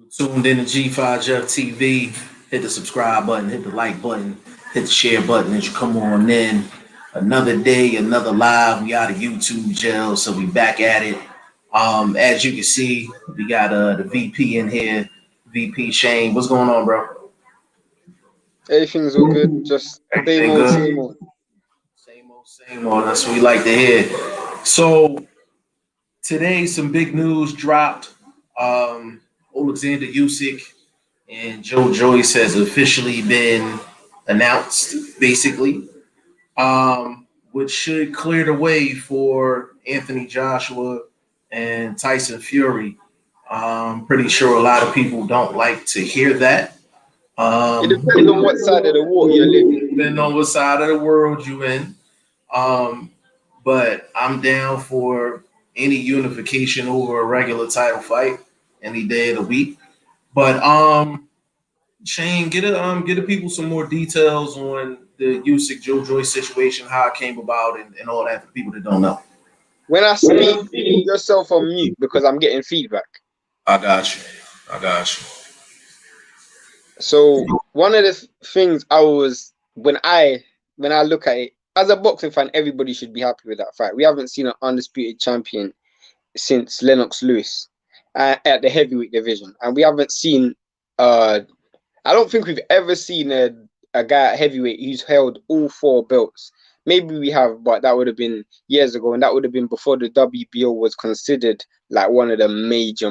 Tuned in to G5 Jeff TV. Hit the subscribe button, hit the like button, hit the share button as you come on in. Another day, another live. We out of YouTube jail, so we back at it. As you can see, we got the VP in here, VP Shane. What's going on, bro? Everything's all good. Just same Everything old, good? same old. Same old, same old. That's what we like to hear. So today, some big news dropped. Alexander Usyk and Joe Joyce has officially been announced, basically, which should clear the way for Anthony Joshua and Tyson Fury. I'm pretty sure a lot of people don't like to hear that. It depends on what side of the water you're living. Depending on what side of the world you in. Um, but I'm down for any unification over a regular title fight any day of the week. But Shane, get the people some more details on the Usyk Joe Joyce situation, how it came about, and all that for people that don't know. When I speak, put yourself on mute because I'm getting feedback. I got you. I got you. So one of the things when I look at it as a boxing fan, everybody should be happy with that fight. We haven't seen an undisputed champion since Lennox Lewis at the heavyweight division, and we haven't seen. I don't think we've ever seen a guy at heavyweight who's held all four belts. Maybe we have, but that would have been years ago, and that would have been before the WBO was considered like one of the major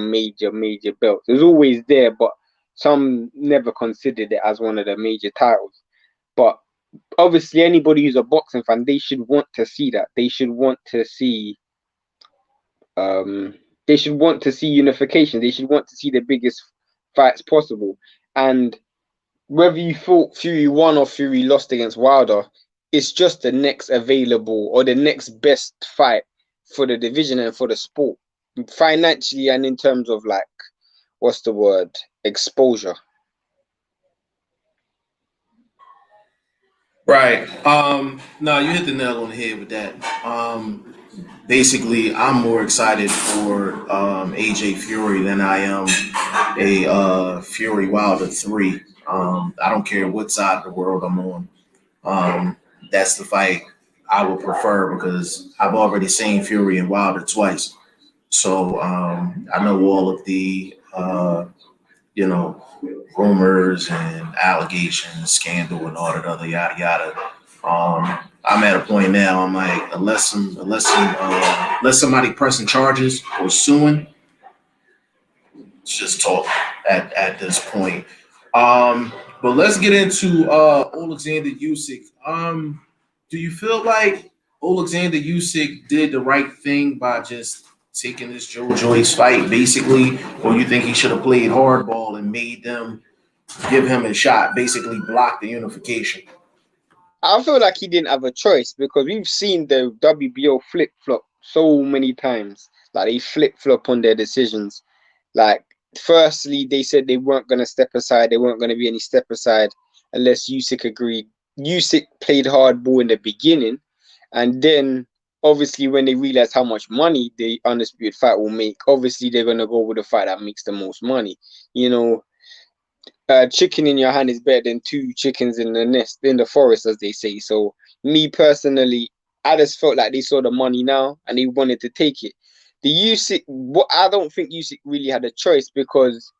belts. It was always there, but some never considered it as one of the major titles. But obviously, anybody who's a boxing fan, they should want to see that. They should want to see unification. They should want to see the biggest fights possible. And whether you thought Fury won or Fury lost against Wilder, it's just the next available or the next best fight for the division and for the sport, financially and in terms of like, what's the word? Exposure. Right. No, you hit the nail on the head with that. Basically, I'm more excited for AJ Fury than I am a Fury Wilder 3. I don't care what side of the world I'm on. That's the fight I would prefer because I've already seen Fury and Wilder twice. So I know all of the you know, rumors and allegations, scandal, and all that other yada yada. I'm at a point now. I'm like, unless somebody pressing charges or suing, it's just talk at this point. But let's get into Alexander Usyk. Do you feel like Alexander Usyk did the right thing by just taking this Joe Joyce fight, basically, or you think he should have played hardball and made them give him a shot, basically block the unification? I feel like he didn't have a choice because we've seen the WBO flip flop so many times. Like they flip flop on their decisions. Like, firstly, they said they weren't going to step aside. There weren't going to be any step aside unless Usyk agreed. Usyk played hardball in the beginning, and then obviously when they realize how much money the undisputed fight will make, obviously they're going to go with the fight that makes the most money. You know, chicken in your hand is better than two chickens in the nest in the forest, as they say. So me personally, I just felt like they saw the money now and they wanted to take it. The Usyk, what I don't think Usyk really had a choice because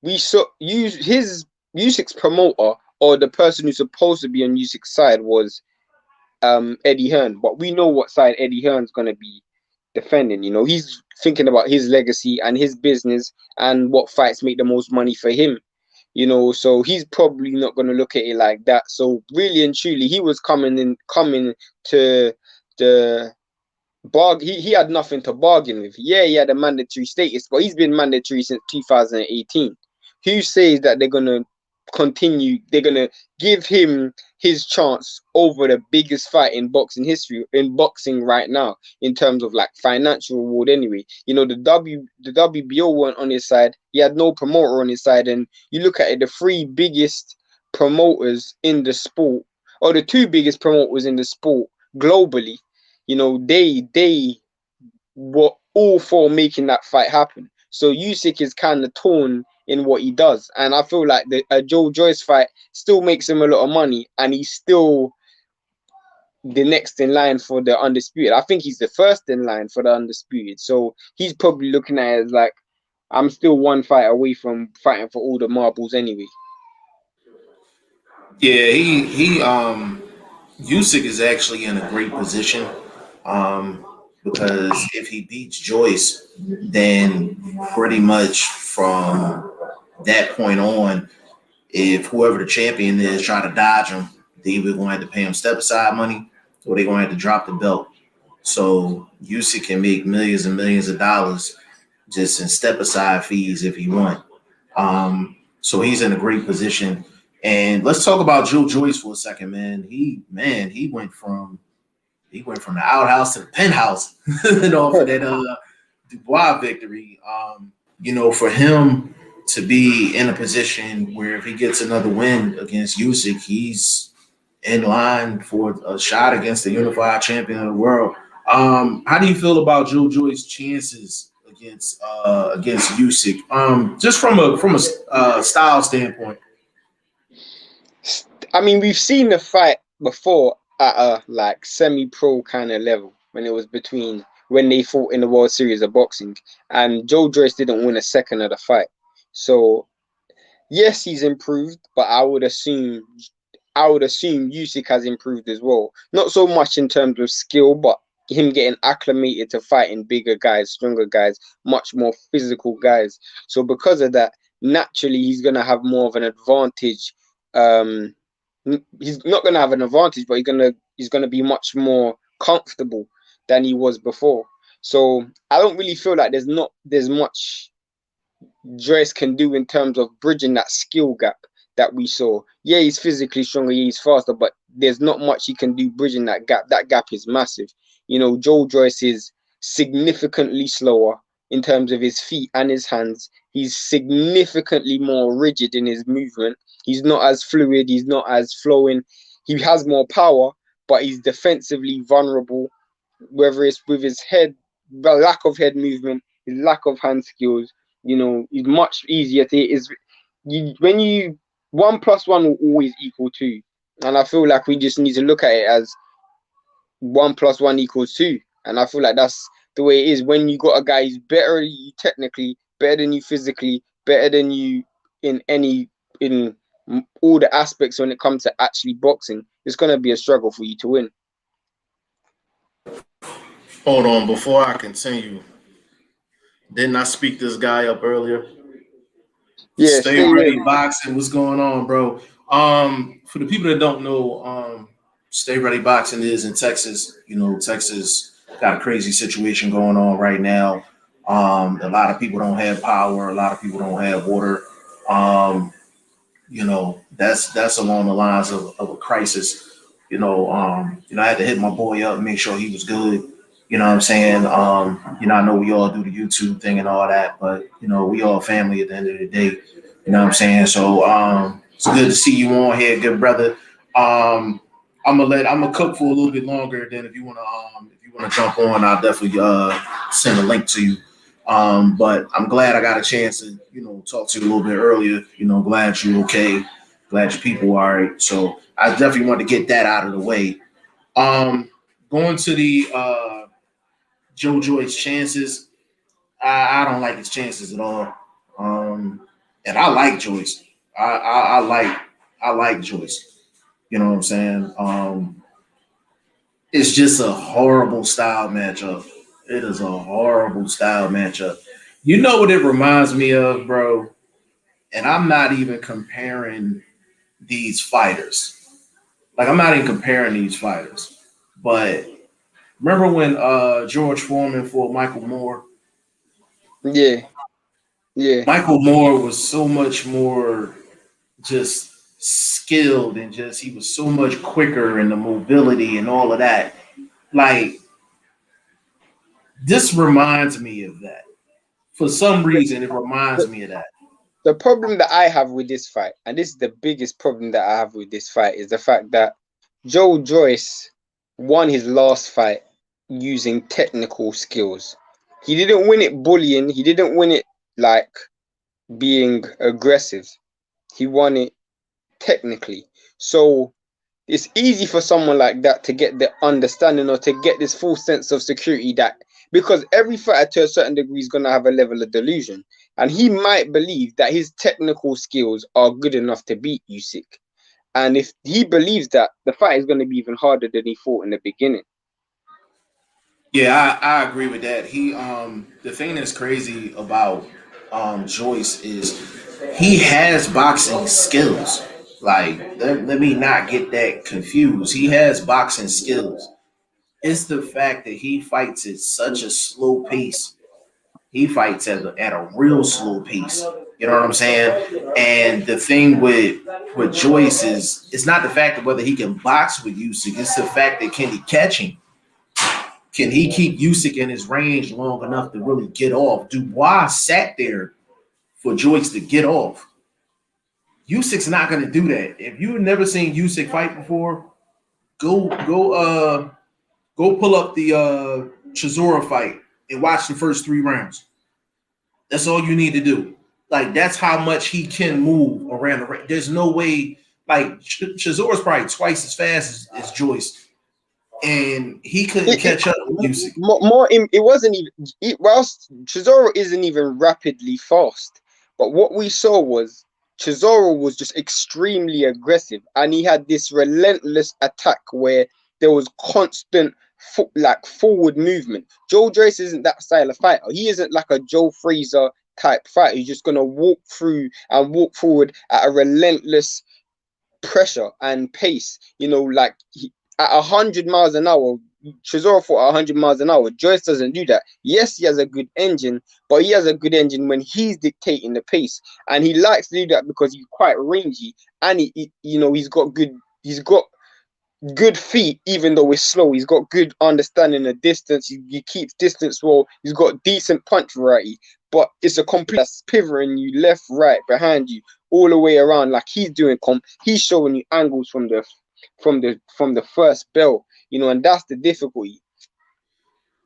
we saw his Usyk's promoter or the person who's supposed to be on Usyk's side was Eddie Hearn, but we know what side Eddie Hearn's gonna be defending. You know, he's thinking about his legacy and his business and what fights make the most money for him. You know, so he's probably not going to look at it like that. So really and truly, he was coming to the bargain. He had nothing to bargain with. Yeah, he had a mandatory status, but he's been mandatory since 2018. Who says that they're going to continue? They're going to give him his chance over the biggest fight in boxing history, in boxing right now, in terms of like financial reward anyway. You know, the WBO weren't on his side. He had no promoter on his side. And you look at it, the three biggest promoters in the sport, or the two biggest promoters in the sport globally, you know, they were all for making that fight happen. So Usyk is kind of torn in what he does. And I feel like the Joe Joyce fight still makes him a lot of money, and he's still the next in line for the undisputed. I think he's the first in line for the undisputed. So he's probably looking at it as like, I'm still one fight away from fighting for all the marbles anyway. Yeah, he Usyk is actually in a great position because if he beats Joyce, then pretty much from that point on, if whoever the champion is try to dodge him, they either going to have to pay him step aside money or they're going to have to drop the belt. So Usyk can make millions and millions of dollars just in step aside fees if he want. So he's in a great position. And let's talk about Joe Joyce for a second, man. He went from the outhouse to the penthouse and off of that Dubois victory. For him to be in a position where if he gets another win against Usyk, he's in line for a shot against the unified champion of the world. How do you feel about Joe Joyce's chances against Usyk? Just from a style standpoint. I mean, we've seen the fight before at a like semi-pro kind of level when they fought in the World Series of Boxing, and Joe Joyce didn't win a second of the fight. So yes, he's improved, but I would assume Usyk has improved as well. Not so much in terms of skill, but him getting acclimated to fighting bigger guys, stronger guys, much more physical guys. So because of that, naturally he's gonna have more of an advantage. Um, he's not gonna have an advantage, but he's gonna be much more comfortable than he was before. So I don't really feel like there's much Joyce can do in terms of bridging that skill gap that we saw. Yeah, he's physically stronger, yeah, he's faster, but there's not much he can do bridging that gap. That gap is massive. Joe Joyce is significantly slower in terms of his feet and his hands. He's significantly more rigid in his movement. He's not as fluid, he's not as flowing. He has more power, but he's defensively vulnerable, whether it's with his head, the lack of head movement, his lack of hand skills. It's much easier to is when you 1 plus 1 will always equal 2, and I feel like we just need to look at it as 1 plus 1 equals 2, and I feel like that's the way it is. When you got a guy who's better than you technically, better than you physically, better than you in all the aspects when it comes to actually boxing, it's gonna be a struggle for you to win. Hold on, before I continue, didn't I speak this guy up earlier? Yeah, Stay stay ready, ready. boxing. What's going on, bro? For the people that don't know, Stay Ready Boxing is in Texas. Texas got a crazy situation going on right now. A lot of people don't have power. A lot of people don't have water. That's along the lines of a crisis. I had to hit my boy up and make sure he was good. You know what I'm saying? I know we all do the YouTube thing and all that, but we all family at the end of the day. You know what I'm saying? So it's good to see you on here, good brother. I'm gonna cook for a little bit longer. Then if you wanna jump on, I'll definitely send a link to you. But I'm glad I got a chance to talk to you a little bit earlier. Glad you're okay. Glad your people are all right. So I definitely want to get that out of the way. Um, Going to the Joe Joyce chances, I don't like his chances at all. And I like Joyce. I like Joyce. You know what I'm saying? It's just a horrible style matchup. It is a horrible style matchup. You know what it reminds me of, bro? And I'm not even comparing these fighters. Like I'm not even comparing these fighters. But remember when George Foreman fought Michael Moore? Yeah, yeah. Michael Moore was so much more just skilled and just he was so much quicker in the mobility and all of that. Like this reminds me of that. For some reason, it reminds me of that. The problem that I have with this fight, and this is the biggest problem that I have with this fight, is the fact that Joe Joyce won his last fight using technical skills. He didn't win it bullying. He didn't win it like being aggressive. He won it technically. So it's easy for someone like that to get the understanding or to get this full sense of security that because every fighter to a certain degree is going to have a level of delusion, and he might believe that his technical skills are good enough to beat Usyk. And if he believes that, the fight is going to be even harder than he thought in the beginning. Yeah, I agree with that. The thing that's crazy about Joyce is he has boxing skills. Like, let me not get that confused. He has boxing skills. It's the fact that he fights at such a slow pace. He fights at a real slow pace. You know what I'm saying? And the thing with Joyce is it's not the fact of whether he can box with Usyk. It's the fact that can he catch him? Can he keep Usyk in his range long enough to really get off? Dubois sat there for Joyce to get off. Usyk's not going to do that. If you've never seen Usyk fight before, go pull up the Chisora fight and watch the first 3 rounds. That's all you need to do. Like that's how much he can move around the ring. There's no way. Like Chisora's probably twice as fast as Joyce, and he couldn't catch up with Usyk. It wasn't even whilst Chisora isn't even rapidly fast, but what we saw was Chisora was just extremely aggressive, and he had this relentless attack where there was constant forward movement. Joe Joyce isn't that style of fighter. He isn't like a Joe Frazier type fighter. He's just gonna walk through and walk forward at a relentless pressure and pace. Like at 100 miles an hour. Chisora fought at 100 miles an hour. Joyce doesn't do that. Yes, he has a good engine, but he has a good engine when he's dictating the pace, and he likes to do that because he's quite rangy, and he's got good feet, even though it's slow. He's got good understanding of distance. He keeps distance well. He's got decent punch variety, but it's a complete pivoting you left, right, behind you, all the way around. Like he's doing, he's showing you angles from the first bell, and that's the difficulty.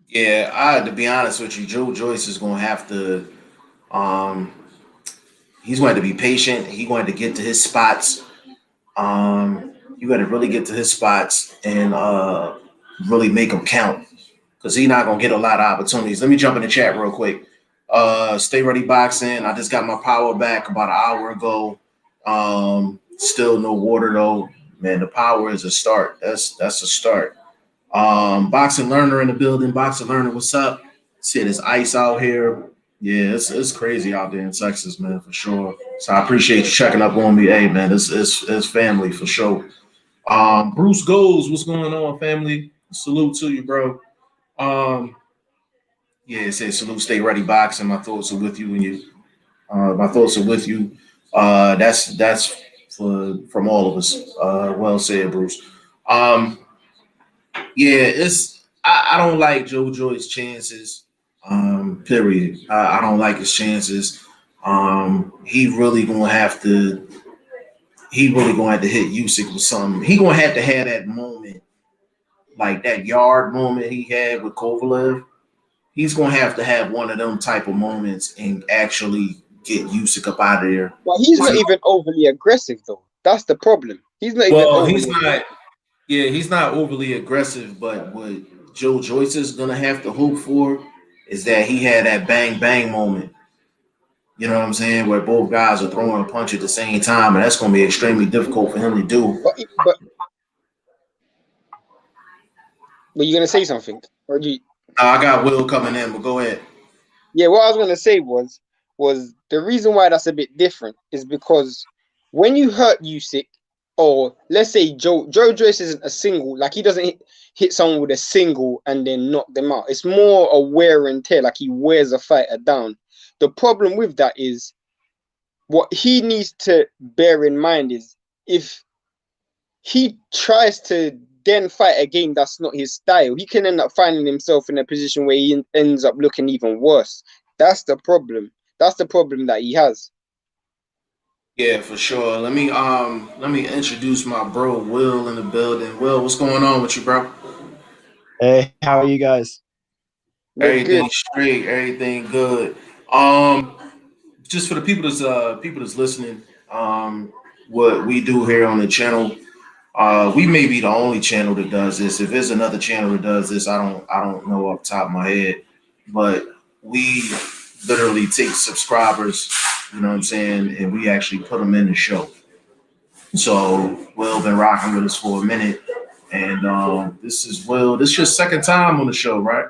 Yeah, to be honest with you, Joe Joyce is going to have to. Um, he's going to be patient. He's going to get to his spots. You got to really get to his spots and really make them count because he's not going to get a lot of opportunities. Let me jump in the chat real quick. Stay ready boxing. I just got my power back about an hour ago. Still no water though. Man, the power is a start. That's a start. Boxing learner in the building. Boxing learner, what's up? See, there's ice out here. Yeah, it's crazy out there in Texas, man, for sure. So I appreciate you checking up on me. Hey, man, it's family for sure. Bruce Goes, what's going on, family? Salute to you, bro. Um, yeah, it says salute, stay ready, boxing. My thoughts are with you, and you. My thoughts are with you. That's from all of us. Well said, Bruce. Um, yeah, I don't like Joe Joyce's chances. Period. I don't like his chances. He really gonna have to. He really gonna have to hit Usyk with something. He gonna have to have that moment, like that yard moment he had with Kovalev. He's gonna have to have one of them type of moments and actually get Usyk up out of there. But he's not even overly aggressive though. That's the problem. He's not even Well, overly he's not. Yeah, he's not overly aggressive, but what Joe Joyce is gonna have to hope for is that he had that bang bang moment. You know what I'm saying? Where both guys are throwing a punch at the same time, and that's gonna be extremely difficult for him to do. but you're gonna say something, or do you? I got Will coming in, but go ahead. Yeah, what I was gonna say was the reason why that's a bit different is because when you hurt Usyk, or let's say Joe Joyce isn't a single, like he doesn't hit someone with a single and then knock them out. It's more a wear and tear, like he wears a fighter down. The problem with that is what he needs to bear in mind is if he tries to then fight a game that's not his style, he can end up finding himself in a position where he ends up looking even worse. That's the problem. That's the problem that he has. Yeah, for sure. Let me introduce my bro Will in the building. Will, what's going on with you, bro? Hey, how are you guys? We're good. Everything straight, everything good. Um, just for the people that's listening, what we do here on the channel, we may be the only channel that does this. If there's another channel that does this, I don't know off the top of my head, but we literally take subscribers, you know what I'm saying, and we actually put them in the show. So Will been rocking with us for a minute, and this is Will. This is your second time on the show, right?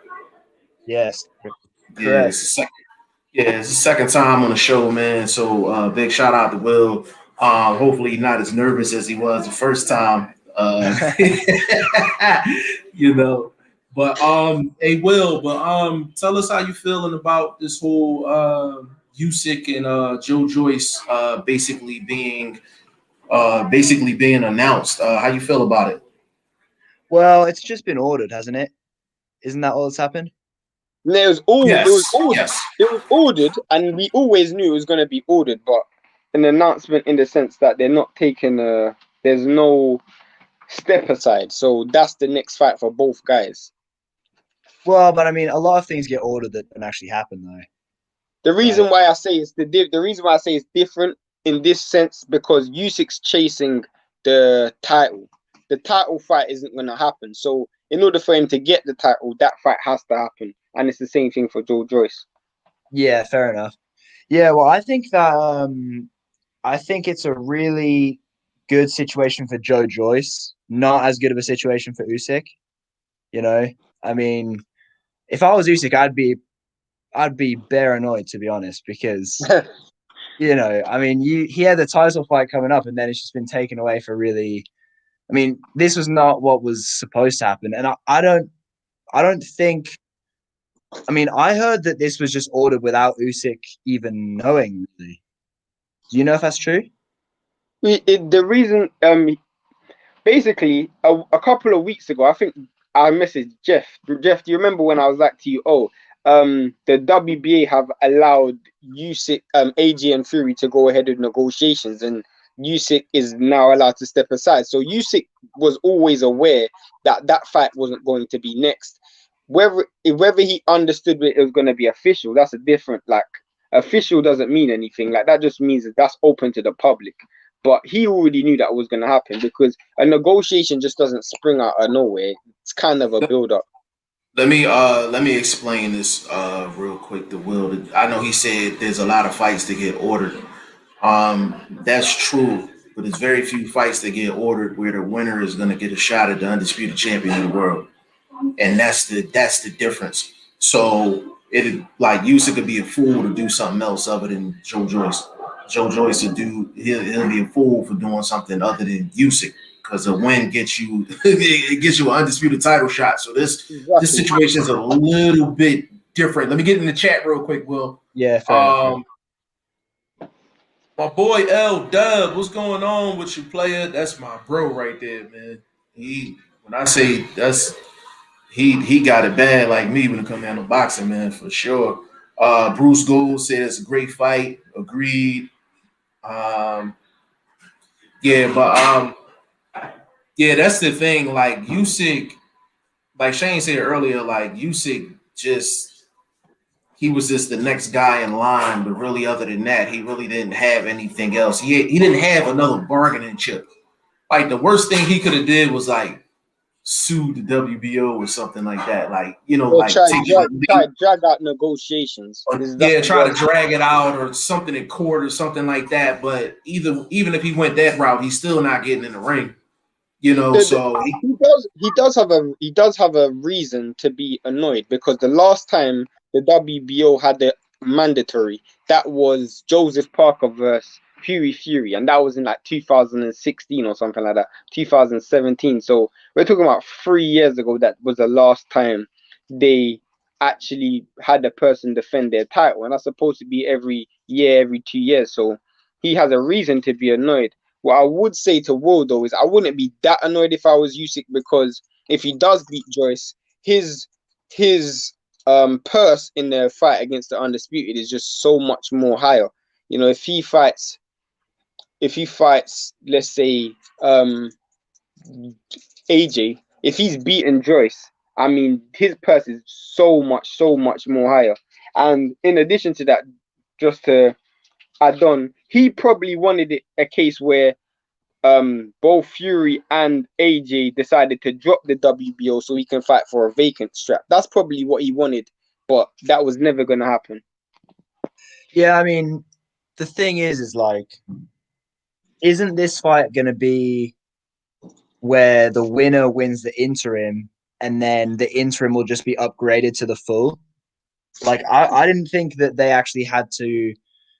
Yes, Yeah, correct. it's the second. Yeah, it's the second time on the show, man. So big shout out to Will. Hopefully, not as nervous as he was the first time. You know, but hey, Will, but tell us how you feeling about this whole Usyk and Joe Joyce basically being announced. How you feel about it? Well, it's just been ordered, hasn't it? Isn't that all that's happened? And Yes, yes. it was ordered, and we always knew it was going to be ordered, but an announcement in the sense that they're not taking there's no step aside. So that's the next fight for both guys. Well, but I mean, a lot of things get ordered that don't actually happen, though, The reason right? why I say the reason why I say it's different in this sense because Usyk's chasing the title. The title fight isn't going to happen. So in order for him to get the title, that fight has to happen, and it's the same thing for Joe Joyce. Yeah, fair enough. Yeah, well, I think it's a really good situation for Joe Joyce. Not as good of a situation for Usyk. You know, I mean, if I was Usyk, I'd be bare annoyed, to be honest, because I mean, he had the title fight coming up, and then it's just been taken away for really. I mean, this was not what was supposed to happen, and I don't think. I mean, I heard that this was just ordered without Usyk even knowing. Really, do you know if that's true? The reason basically a couple of weeks ago, I think I messaged Jeff. Jeff, do you remember when I was like to you, oh, the WBA have allowed Usyk, AG and Fury to go ahead with negotiations, and Usyk is now allowed to step aside. So Usyk was always aware that that fight wasn't going to be next. Whether he understood it was going to be official, that's a different like. Official doesn't mean anything. Like that just means that that's open to the public. But he already knew that was going to happen because a negotiation just doesn't spring out of nowhere. It's kind of a build up. Let me explain this real quick to Will. I know he said there's a lot of fights that get ordered. That's true, but there's very few fights that get ordered where the winner is going to get a shot at the undisputed champion of the world, and that's the difference. So it like Usyk could be a fool to do something else other than Joe Joyce. Joe Joyce he'll be a fool for doing something other than Usyk because a win gets you it gets you an undisputed title shot. So this Exactly. situation is a little bit different. Let me get in the chat real quick, Will. Yeah, fair enough. Um, my boy L Dub, what's going on with you, player? That's my bro right there, man. When I say he got it bad like me when it comes down to boxing, man, for sure. Bruce Gould said it's a great fight. Agreed. Um, yeah, but yeah, that's the thing. Like Usyk, like Shane said earlier, like Usyk just he was just the next guy in line, but really other than that, he really didn't have anything else. He didn't have another bargaining chip. Like the worst thing he could have did was like sue the WBO or something like that. Like, Or like take try drag out negotiations. That's yeah, the try to worst. drag it out or something in court or something like that. But even if he went that route, he's still not getting in the ring. The, So he does have a reason to be annoyed because the last time the WBO had the mandatory, that was Joseph Parker versus Fury, and that was in like 2016 or something like that, 2017. So we're talking about 3 years ago. That was the last time they actually had a person defend their title, and that's supposed to be every year, every 2 years. So he has a reason to be annoyed. What I would say to Will though is I wouldn't be that annoyed if I was Usyk because if he does beat Joyce, his his purse in the fight against the undisputed is just so much more higher. You know, if he fights, let's say AJ, if he's beaten Joyce, I mean his purse is so much more higher. And in addition to that, just to are done, he probably wanted it a case where both Fury and AJ decided to drop the WBO so he can fight for a vacant strap. That's probably what he wanted, but that was never gonna happen. Yeah, I mean, the thing is like, isn't this fight going to be where the winner wins the interim and then the interim will just be upgraded to the full? Like, I didn't think that they actually had to.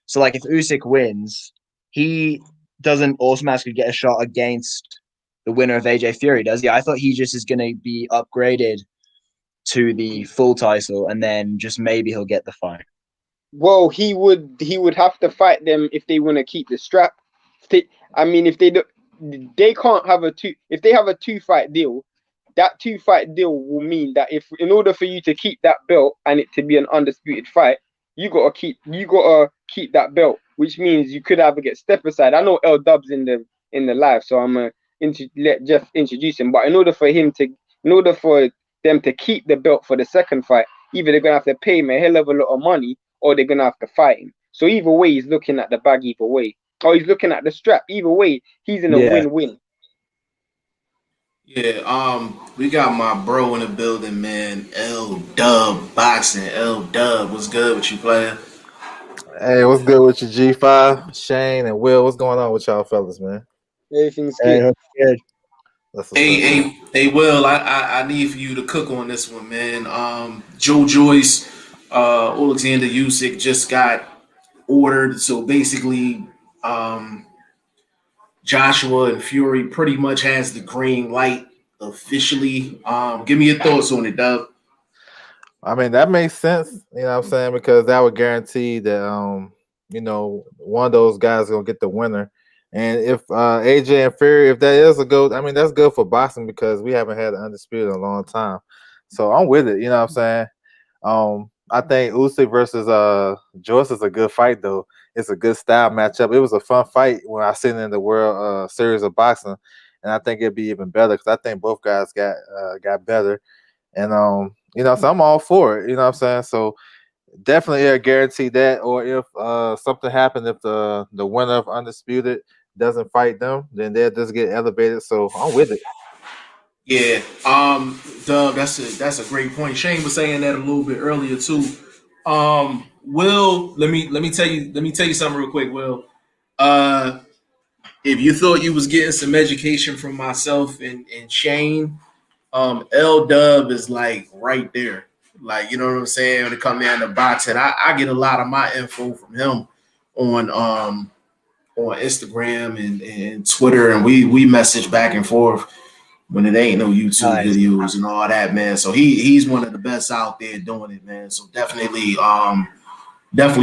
So, like, if Usyk wins, he doesn't automatically get a shot against the winner of AJ Fury, does he? I thought he just is going to be upgraded to the full title and then just maybe he'll get the fight. Well, he would have to fight them if they want to keep the strap. I mean, if they do, they can't have a two. If they have a 2-fight deal, that 2-fight deal will mean that if, in order for you to keep that belt and it to be an undisputed fight, you gotta keep that belt, which means you could either get step aside. I know L Dub's in the live, so I'm gonna let Jeff introduce him. But in order for them to keep the belt for the second fight, either they're gonna have to pay him a hell of a lot of money or they're gonna have to fight him. So either way, he's looking at the bag either way. Or he's looking at the strap. Either way, he's in a win-win. Yeah, we got my bro in the building, man. L Dub Boxing. L Dub, what's good with you, player? Hey, what's good with you, G5, Shane, and Will? What's going on with y'all fellas, man? Everything's Hey, good. good. That's what's up. Hey, Will, I need for you to cook on this one, man. Joe Joyce, Alexander Usyk just got ordered, so basically, Joshua and Fury pretty much has the green light officially. Give me your thoughts on it, Dub. I mean, that makes sense, you know what I'm saying? Because that would guarantee that one of those guys is gonna get the winner. And if AJ and Fury, if that is a go, I mean, that's good for boxing because we haven't had an undisputed in a long time. So I'm with it, you know what I'm saying? I think Usyk versus Joyce is a good fight though. It's a good style matchup. It was a fun fight when I seen it in the World Series of Boxing, and I think it'd be even better because I think both guys got better. And so I'm all for it. You know what I'm saying? So definitely guarantee that. Or if something happened, if the winner of Undisputed doesn't fight them, then they'll just get elevated. So I'm with it. Yeah, Doug, that's a great point. Shane was saying that a little bit earlier too. Will, let me tell you something real quick, Will. If you thought you was getting some education from myself and Shane, L Dub is like right there. Like, you know what I'm saying? When it comes down to boxing, I get a lot of my info from him on Instagram and Twitter, and we message back and forth when it ain't no YouTube videos and all that, man. So he's one of the best out there doing it, man. So definitely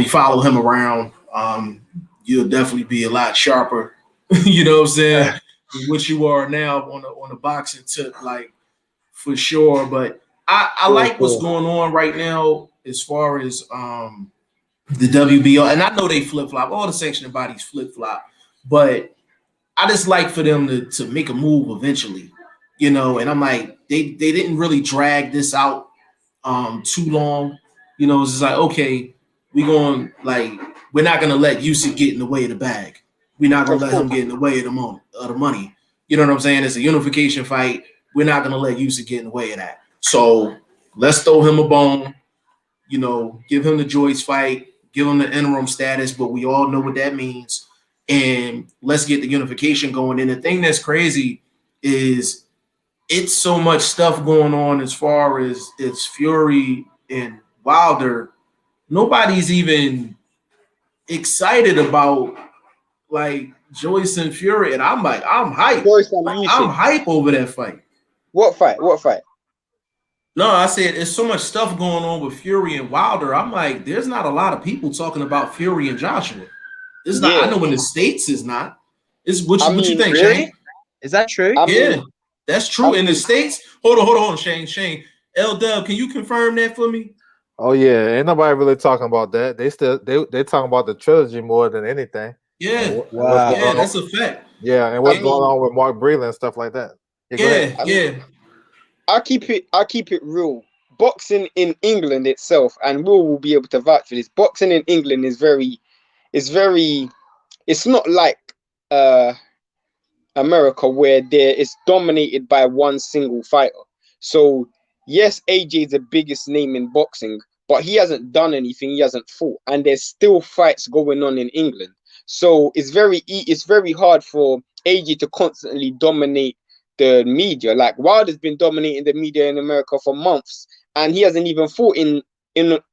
follow him around. You'll definitely be a lot sharper, you know what I'm saying, than what you are now on the boxing tip, like for sure. But I like what's going on right now as far as the WBO, and I know they flip flop. All the sanctioning bodies flip flop, but I just like for them to make a move eventually, you know. And I'm like, they didn't really drag this out too long, you know. It's just like, okay, we're not gonna let Usyk get in the way of the bag. We're not gonna let him get in the way of the money. You know what I'm saying? It's a unification fight. We're not gonna let Usyk get in the way of that. So let's throw him a bone. You know, give him the Joyce fight, give him the interim status, but we all know what that means. And let's get the unification going. And the thing that's crazy is it's so much stuff going on as far as it's Fury and Wilder. Nobody's even excited about like Joyce and Fury, and I'm like, I'm hyped. I'm hype over that fight. What fight? What fight? No, I said there's so much stuff going on with Fury and Wilder. I'm like, there's not a lot of people talking about Fury and Joshua. It's not. I know in the States is not. It's what you think, really? Shane? Is that true? Yeah, that's true. In the States. Hold on, Shane. L Dub, can you confirm that for me? Oh yeah, ain't nobody really talking about that. They talking about the trilogy more than anything. Yeah, wow. Yeah, that's a fact. Yeah, and what's going on with Mark Breland and stuff like that. Yeah. I'll keep it real. Boxing in England itself, and Will be able to vouch for this. Boxing in England is very, it's not like uh America where there is dominated by one single fighter. So yes, AJ is the biggest name in boxing, but he hasn't done anything. He hasn't fought, and there's still fights going on in England. So it's very hard for AJ to constantly dominate the media. Like Wilder's been dominating the media in America for months, and he hasn't even fought in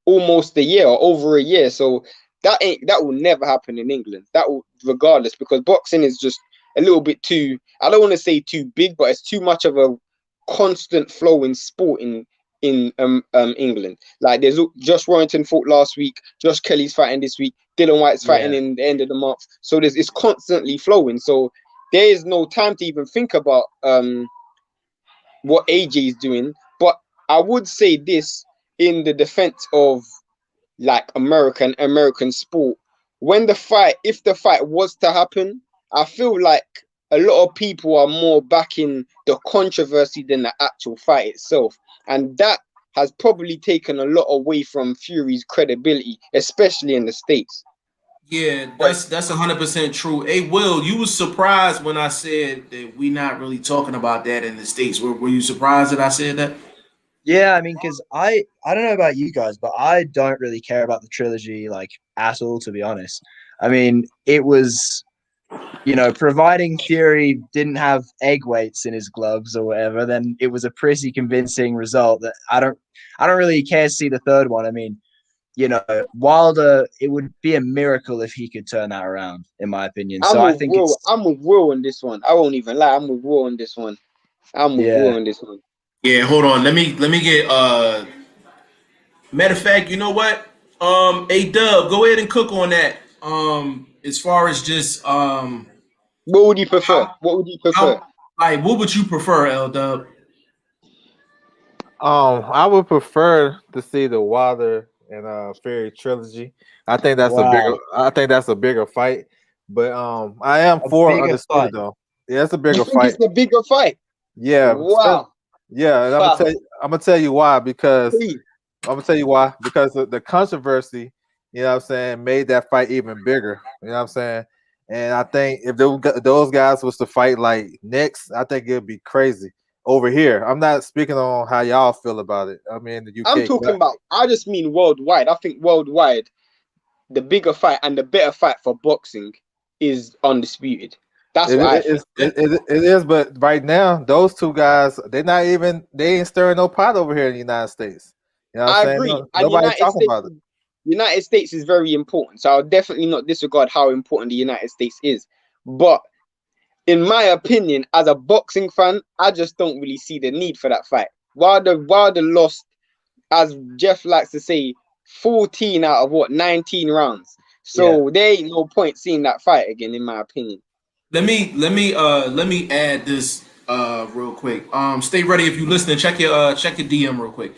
almost a year or over a year. So that will never happen in England. That will regardless, because boxing is just a little bit too, I don't want to say too big, but it's too much of a constant flowing sport in England. Like there's Josh Warrington fought last week, Josh Kelly's fighting this week, Dylan White's fighting in the end of the month. So it's constantly flowing. So there is no time to even think about what AJ is doing. But I would say this in the defense of like American sport. If the fight was to happen, I feel like a lot of people are more backing the controversy than the actual fight itself. And that has probably taken a lot away from Fury's credibility, especially in the States. Yeah, that's 100% true. Hey, Will, you was surprised when I said that we not really talking about that in the States. Were you surprised that I said that? Yeah, I mean, because I don't know about you guys, but I don't really care about the trilogy like at all, to be honest. I mean, it was, providing Fury didn't have egg weights in his gloves or whatever, then it was a pretty convincing result that I don't really care to see the third one. I mean, Wilder, it would be a miracle if he could turn that around, in my opinion. So I think I'm with Will on this one. I won't even lie. I'm with Will on this one. yeah. Yeah, hold on. Let me get matter of fact, you know what? A Dub, go ahead and cook on that. As far as just What would you prefer? how What would you prefer? how like what would you prefer, L Dub? I would prefer to see the Wilder and Fury trilogy. Wow. I think that's a bigger fight. But I am A for bigger undisputed fight. though. Yeah, it's a You bigger think fight. it's the bigger fight? Yeah, Wow. yeah, and Wow. I'm gonna tell you why because Please. I'm gonna tell you why because the controversy, you know what I'm saying, made that fight even bigger. You know what I'm saying? And I think if those guys was to fight like next, I think it'd be crazy over here. I'm not speaking on how y'all feel about it. I mean the I'm UK, talking about, I just mean worldwide. I think worldwide, the bigger fight and the better fight for boxing is undisputed. That's It, what I it, think. it is, but right now those two guys, they ain't stirring no pot over here in the United States. You know what I'm I saying? agree. No, And nobody talking about it. United States is very important. So I'll definitely not disregard how important the United States is. But in my opinion, as a boxing fan, I just don't really see the need for that fight. Wilder lost, as Jeff likes to say, 14 out of 19 rounds. Yeah. So there ain't no point seeing that fight again, in my opinion. Let me add this real quick. Stay ready if you listening. Check your DM real quick.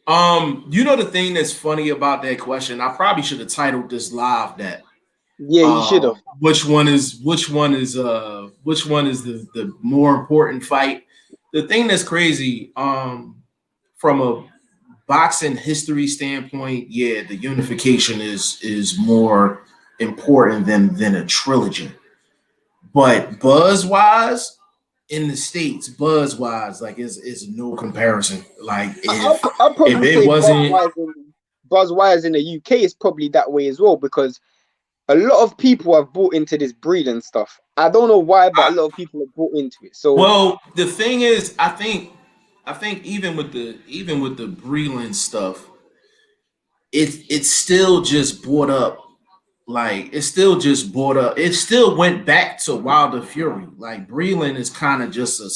You know the thing that's funny about that question? I probably should have titled this live that Yeah, you should have. which one is the more important fight. The thing that's crazy, from a boxing history standpoint, yeah, the unification is more important than a trilogy. But buzz wise, in the States, buzz wise, like is no comparison. Like I'll if probably it say wasn't Buzz Wires in the UK is probably that way as well, because a lot of people have bought into this breed and stuff. I don't know why, but a lot of people have bought into it. So well, the thing is, I think even with the Breland stuff, it's still just brought up. Like it's still just brought up. It still went back to Wilder Fury. Like Breland is kind of just a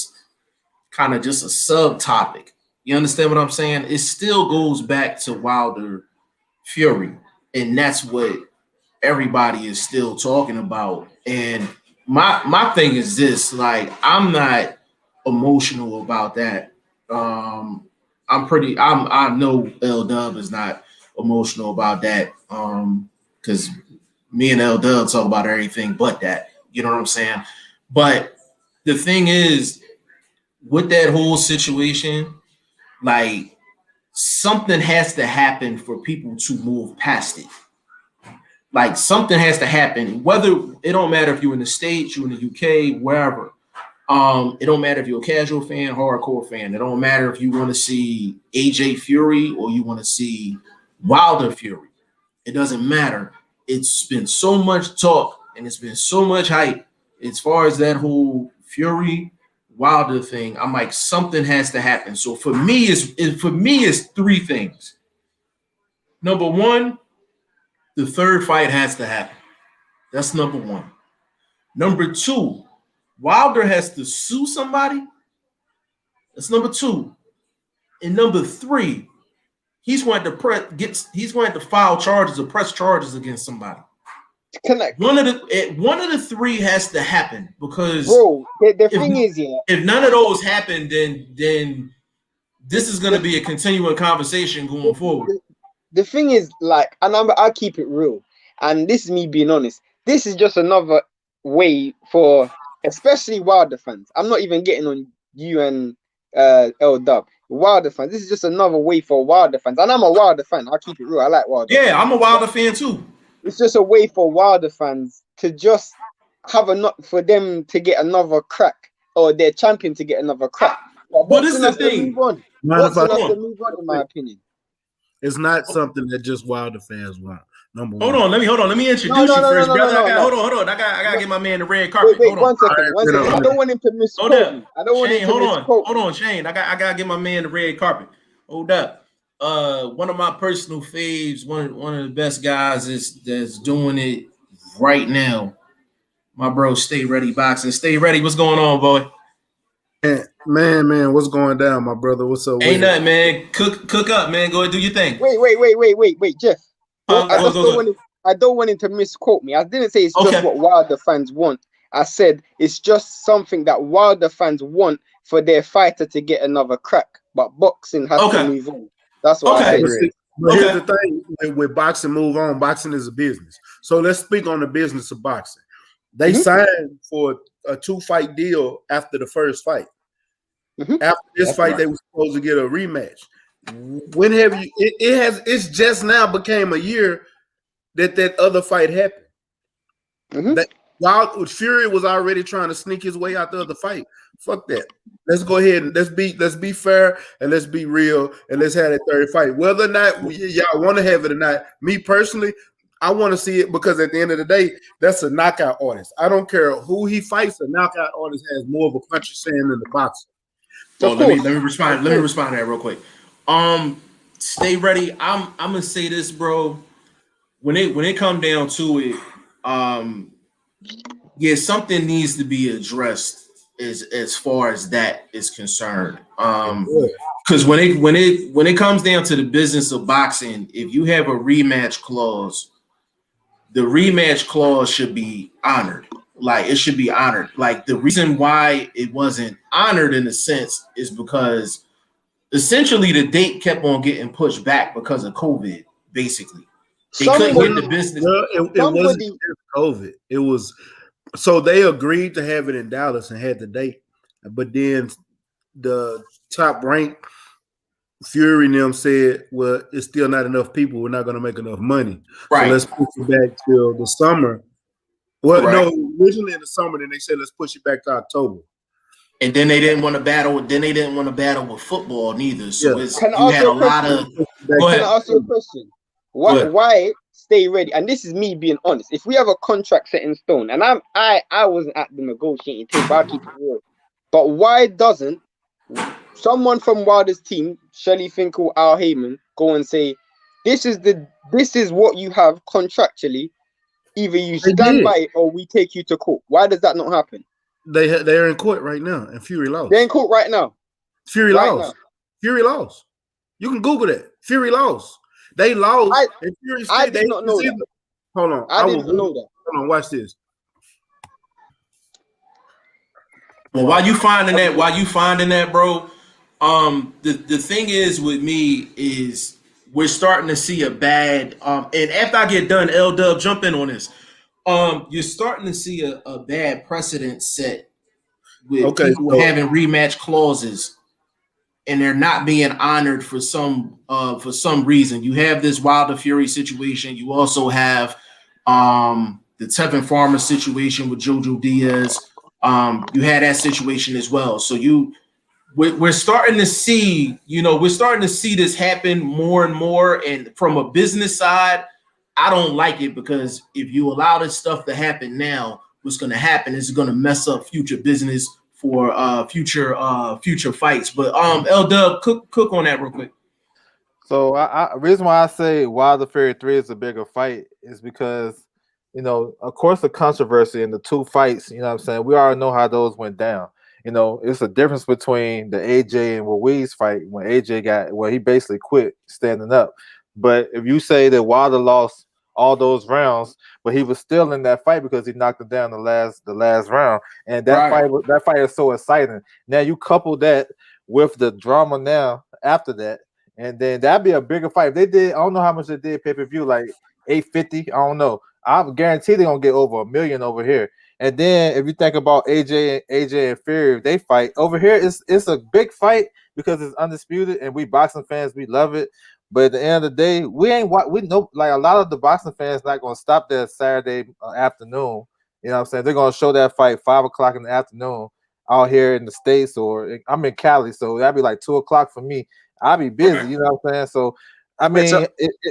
subtopic. You understand what I'm saying? It still goes back to Wilder Fury, and that's what everybody is still talking about. And my thing is this: like I'm not emotional about that. I know L Dub is not emotional about that. Because me and L Dub talk about everything but that. You know what I'm saying? But the thing is, with that whole situation, like something has to happen for people to move past it. Like something has to happen. Whether it don't matter if you're in the States, you're in the UK, wherever. It don't matter if you're a casual fan, hardcore fan. It don't matter if you want to see AJ Fury or you want to see Wilder Fury. It doesn't matter. It's been so much talk and it's been so much hype as far as that whole Fury Wilder thing. I'm like, something has to happen. So for me, it's three things. Number one, the third fight has to happen. That's number one. Number two, Wilder has to sue somebody. That's number two. And number three, he's going to file charges or press charges against somebody. Connect. One of the three has to happen because bro, the thing is, yeah, if none of those happen, then this is going to be a continuing conversation going forward. The thing is, like, and I'll keep it real, and this is me being honest. This is just another way for, especially Wilder fans. I'm not even getting on you and L Dub. Wilder fans. This is just another way for Wilder fans, and I'm a Wilder fan. I'll keep it real. I like Wilder. Yeah, I'm a Wilder fan too. It's just a way for Wilder fans to just have for them to get another crack, or their champion to get another crack. What is the thing? Boxing has to move on, in my opinion. It's not something that just Wilder fans want. Number one. Hold on. Let me introduce you first, brother. Hold on. I gotta get my man the red carpet. Wait, one second. I don't want him to misquote me. I don't want him to misquote. Hold on, Shane. I gotta get my man the red carpet. Hold up. One of my personal faves, one of the best guys that's doing it right now. My bro, Stay Ready Boxing. Stay Ready. What's going on, boy? Man, what's going down, my brother? What's up? Ain't nothing, man. Cook up, man. Go ahead, do your thing. Wait, Jeff. I don't want him to misquote me. I didn't say it's just what Wilder fans want. I said it's just something that Wilder fans want for their fighter to get another crack. But boxing has to move on. That's what I said. But here's the thing: with boxing, move on. Boxing is a business. So let's speak on the business of boxing. They signed for a 2-fight deal after the first fight. After this fight, they were supposed to get a rematch. When have you? It's just now became a year that other fight happened. That Fury was already trying to sneak his way out the other fight. Fuck that. Let's go ahead and let's be fair and let's be real and let's have that third fight. Whether or not y'all want to have it or not, me personally, I want to see it because at the end of the day, that's a knockout artist. I don't care who he fights. A knockout artist has more of a punch saying than the boxer. So let me respond. Let me respond to that real quick. Stay ready. I'm gonna say this, bro. When it come down to it, something needs to be addressed as far as that is concerned. Because when it comes down to the business of boxing, if you have a rematch clause, the rematch clause should be honored. Like it should be honored. Like the reason why it wasn't honored in a sense is because essentially the date kept on getting pushed back because of COVID. Basically, they couldn't get the business. It wasn't just COVID. It was so they agreed to have it in Dallas and had the date, but then the top ranked Fury and them said, "Well, it's still not enough people. We're not going to make enough money. Right. So let's push it back till the summer." Well, no, originally in the summer, then they said let's push it back to October. And then they didn't want to battle. Then they didn't want to battle with football neither. So Can I ask you a question? Why Stay Ready? And this is me being honest. If we have a contract set in stone, and I wasn't at the negotiating table, I'll keep it real. But why doesn't someone from Wilder's team, Shelley Finkel, Al Heyman, go and say, this is what you have contractually. Either you stand by it or we take you to court. Why does that not happen? They're in court right now, and Fury lost. They're in court right now. Fury lost. Fury lost. You can Google that. Fury lost. They lost. And Fury I did not know that. Hold on. I didn't know that. Hold on. Watch this. Well, while you finding that, bro, the thing is with me is we're starting to see a bad and after I get done, L Dub, jump in on this. You're starting to see a bad precedent set with people having rematch clauses and they're not being honored for some reason. You have this Wilder Fury situation. You also have the Tevin Farmer situation with Jojo Diaz. You had that situation as well. So we're starting to see, we're starting to see this happen more and more. And from a business side, I don't like it, because if you allow this stuff to happen now, what's going to happen is it's going to mess up future business for future fights. But L Dub, cook on that real quick. So reason why I say Wilder Fury 3 is a bigger fight is because, of course, the controversy in the two fights, what I'm saying, we already know how those went down. It's a difference between the AJ and Ruiz fight when AJ he basically quit standing up. But if you say that Wilder lost all those rounds, but he was still in that fight because he knocked him down the last round, and that fight is so exciting. Now you couple that with the drama now after that, and then that'd be a bigger fight. If they did, I don't know how much they did pay-per-view, like 850. I don't know. I'm guaranteed they're gonna get over $1 million over here. And then if you think about AJ and Fury, if they fight over here, it's a big fight because it's undisputed, and we boxing fans, we love it. But at the end of the day, we know, like, a lot of the boxing fans not gonna stop there Saturday afternoon. You know what I'm saying? They're gonna show that fight 5 o'clock in the afternoon out here in the States, or I'm in Cali, so that'd be like 2 o'clock for me. I'll be busy, you know what I'm saying? So I mean,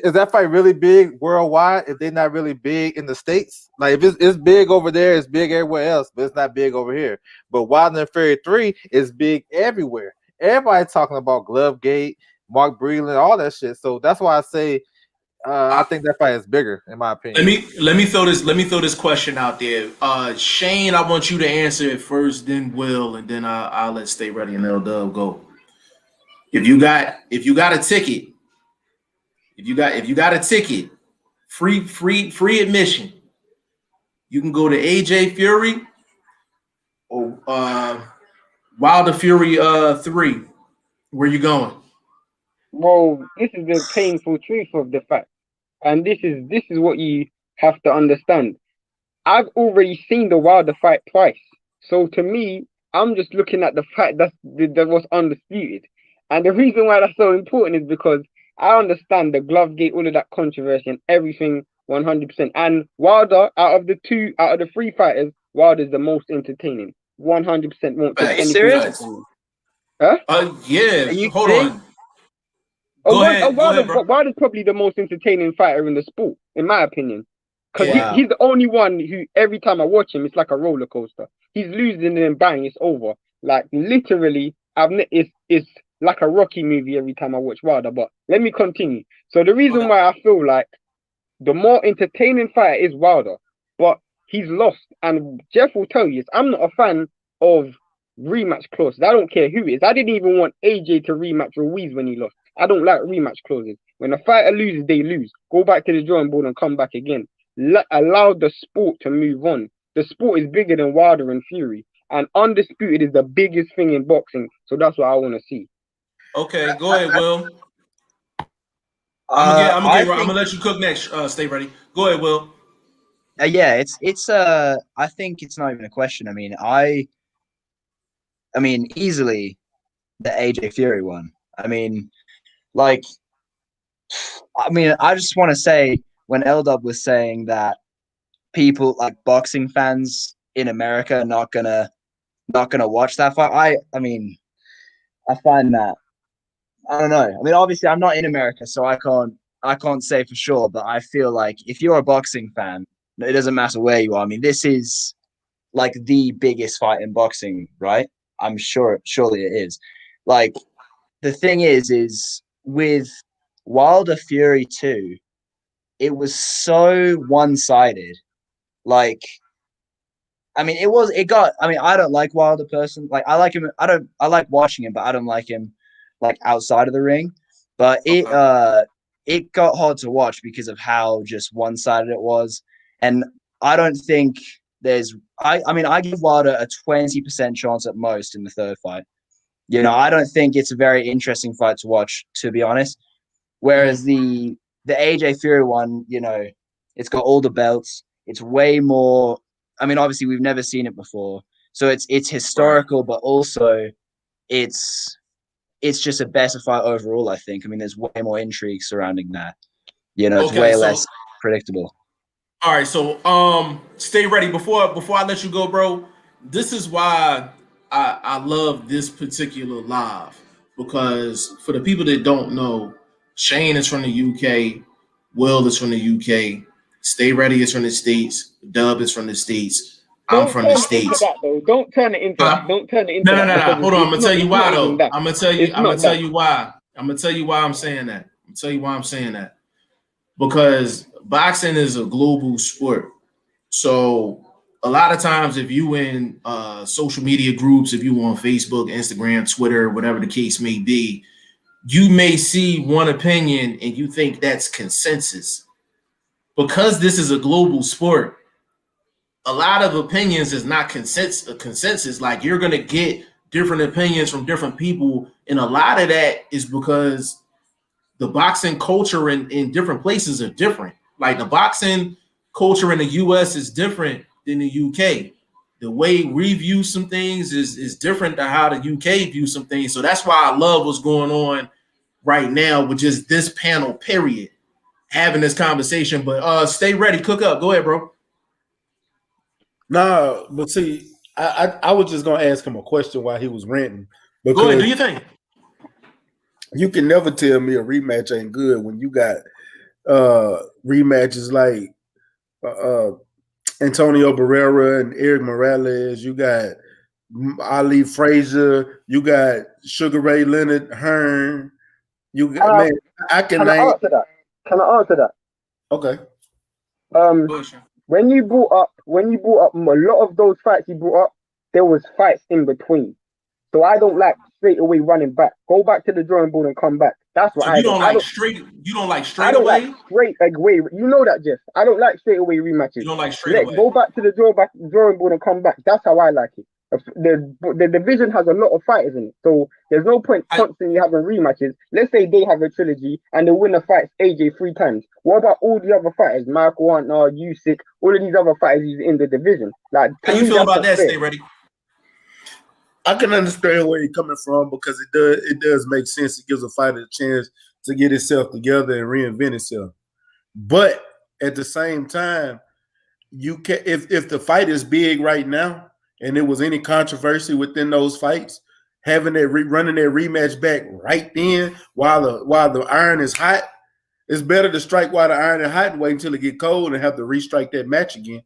is that fight really big worldwide if they're not really big in the States? Like, if it's big over there, it's big everywhere else, but it's not big over here. But Wilder and Fury 3 is big everywhere. Everybody talking about Glovegate, Mark Breland, all that shit. So that's why I say I think that fight is bigger, in my opinion. Let me throw this question out there. Shane, I want you to answer it first, then Will, and then I'll let Stay Ready and L Dub go. If you got a ticket. If you got a ticket, free admission, you can go to AJ Fury or Wilder Fury 3. Where you going? Well, this is the painful truth of the fact, and this is what you have to understand. I've already seen the Wilder fight twice, so to me, I'm just looking at the fight that was undisputed, and the reason why that's so important is because I understand the glove gate, all of that controversy and everything 100%. And Wilder, out of the three fighters, Wilder's the most entertaining. 100% won't take anything serious? from him. Huh? Yeah. Hold on. Go ahead, bro. Wilder's probably the most entertaining fighter in the sport, in my opinion. Because he's the only one who, every time I watch him, it's like a roller coaster. He's losing and then bang, it's over. Like, literally, it's like a Rocky movie every time I watch Wilder. But let me continue. So the reason why I feel like the more entertaining fighter is Wilder, but he's lost. And Jeff will tell you, I'm not a fan of rematch clauses. I don't care who it is. I didn't even want AJ to rematch Ruiz when he lost. I don't like rematch clauses. When a fighter loses, they lose. Go back to the drawing board and come back again. Allow the sport to move on. The sport is bigger than Wilder and Fury. And undisputed is the biggest thing in boxing. So that's what I want to see. Okay, go ahead, Will. I'm gonna let you cook next. Stay ready. Go ahead, Will. Yeah, it's I think it's not even a question. I mean, easily the AJ Fury one. I just want to say, when L-Dub was saying that people, like boxing fans in America, are not gonna watch that fight, I find that, I don't know. I mean, obviously, I'm not in America, so I can't say for sure. But I feel like if you're a boxing fan, it doesn't matter where you are. I mean, this is like the biggest fight in boxing, right? I'm sure, surely it is. Like, the thing is with Wilder Fury 2, it was so one-sided. Like, I mean, I don't like Wilder person. Like, I like him. I like watching him, but I don't like him like outside of the ring. But it got hard to watch because of how just one-sided it was. And I don't think I give Wilder a 20% chance at most in the third fight. I don't think it's a very interesting fight to watch, to be honest. Whereas the AJ Fury one, it's got all the belts. It's way more. I mean, obviously we've never seen it before, so it's historical, but also it's just a better fight overall. I think. I mean, there's way more intrigue surrounding that. It's way less predictable. All right, so stay ready before I let you go, bro. This is why I love this particular live, because for the people that don't know, Shane is from the UK, Will is from the UK, Stay Ready is from the States, Dub is from the States, I'm Don't from the turn it into States. that though. Don't turn it into that. Huh? Don't turn it into No, no, that no, no. because Hold on. I'm gonna tell you it's why not even though. that. It's I'm gonna not tell that. you why. I'm gonna tell you why I'm saying that. I'm gonna tell you why I'm saying that. Because boxing is a global sport. So a lot of times, if you in social media groups, if you on Facebook, Instagram, Twitter, whatever the case may be, you may see one opinion and you think that's consensus. Because this is a global sport, a lot of opinions is not consensus. Like, you're gonna get different opinions from different people, and a lot of that is because the boxing culture in different places are different. Like, the boxing culture in the US is different than the UK. The way we view some things is different than how the UK view some things. So that's why I love what's going on right now with just this panel, period, having this conversation. But stay ready, cook up. Go ahead, bro. Nah, but see, I was just gonna ask him a question while he was ranting Go ahead, because do your thing. you can never tell me a rematch ain't good when you got rematches like uh, Antonio Barrera and Eric Morales. You got Ali Frazier. You got Sugar Ray Leonard Hearn. You got man. I can Can I name. answer that? Can I answer that? Okay. Um, Go ahead. when you brought up a lot of those fights you brought up, there was fights in between. So I don't like straight away running back. Go back to the drawing board and come back. That's what So I you don't. don't I like don't. straight. You don't like I straight don't like away. straight away. You know that, Jeff. I don't like straight away rematches. You don't like straight Let away. go back to the drawing board and come back. That's how I like it. The division has a lot of fighters in it, so there's no point constantly having rematches. Let's say they have a trilogy and the winner fights AJ 3 times. What about all the other fighters, Michael Antner, Usyk, all of these other fighters in the division? Like, How to you me, feel that's about not that? fair. Stay ready. I can understand where you're coming from because it does make sense. It gives a fighter a chance to get itself together and reinvent itself. But at the same time, you can if the fight is big right now and there was any controversy within those fights, having that running that rematch back right then while the iron is hot, it's better to strike while the iron is hot and wait until it get cold and have to restrike that match again.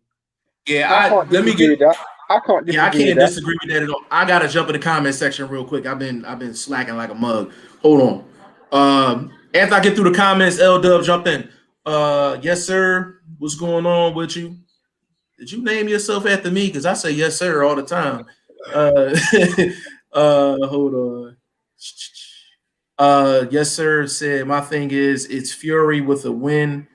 Yeah, I can't let me disagree get. with that. I can't Yeah, I disagree with can't that. disagree with that at all. I gotta jump in the comment section real quick. I've been slacking like a mug. Hold on. After I get through the comments, L Dub jump in. Yes, sir. What's going on with you? Did you name yourself after me? Because I say yes, sir, all the time. Uh, hold on. Yes, sir. Said my thing is it's Fury with a win,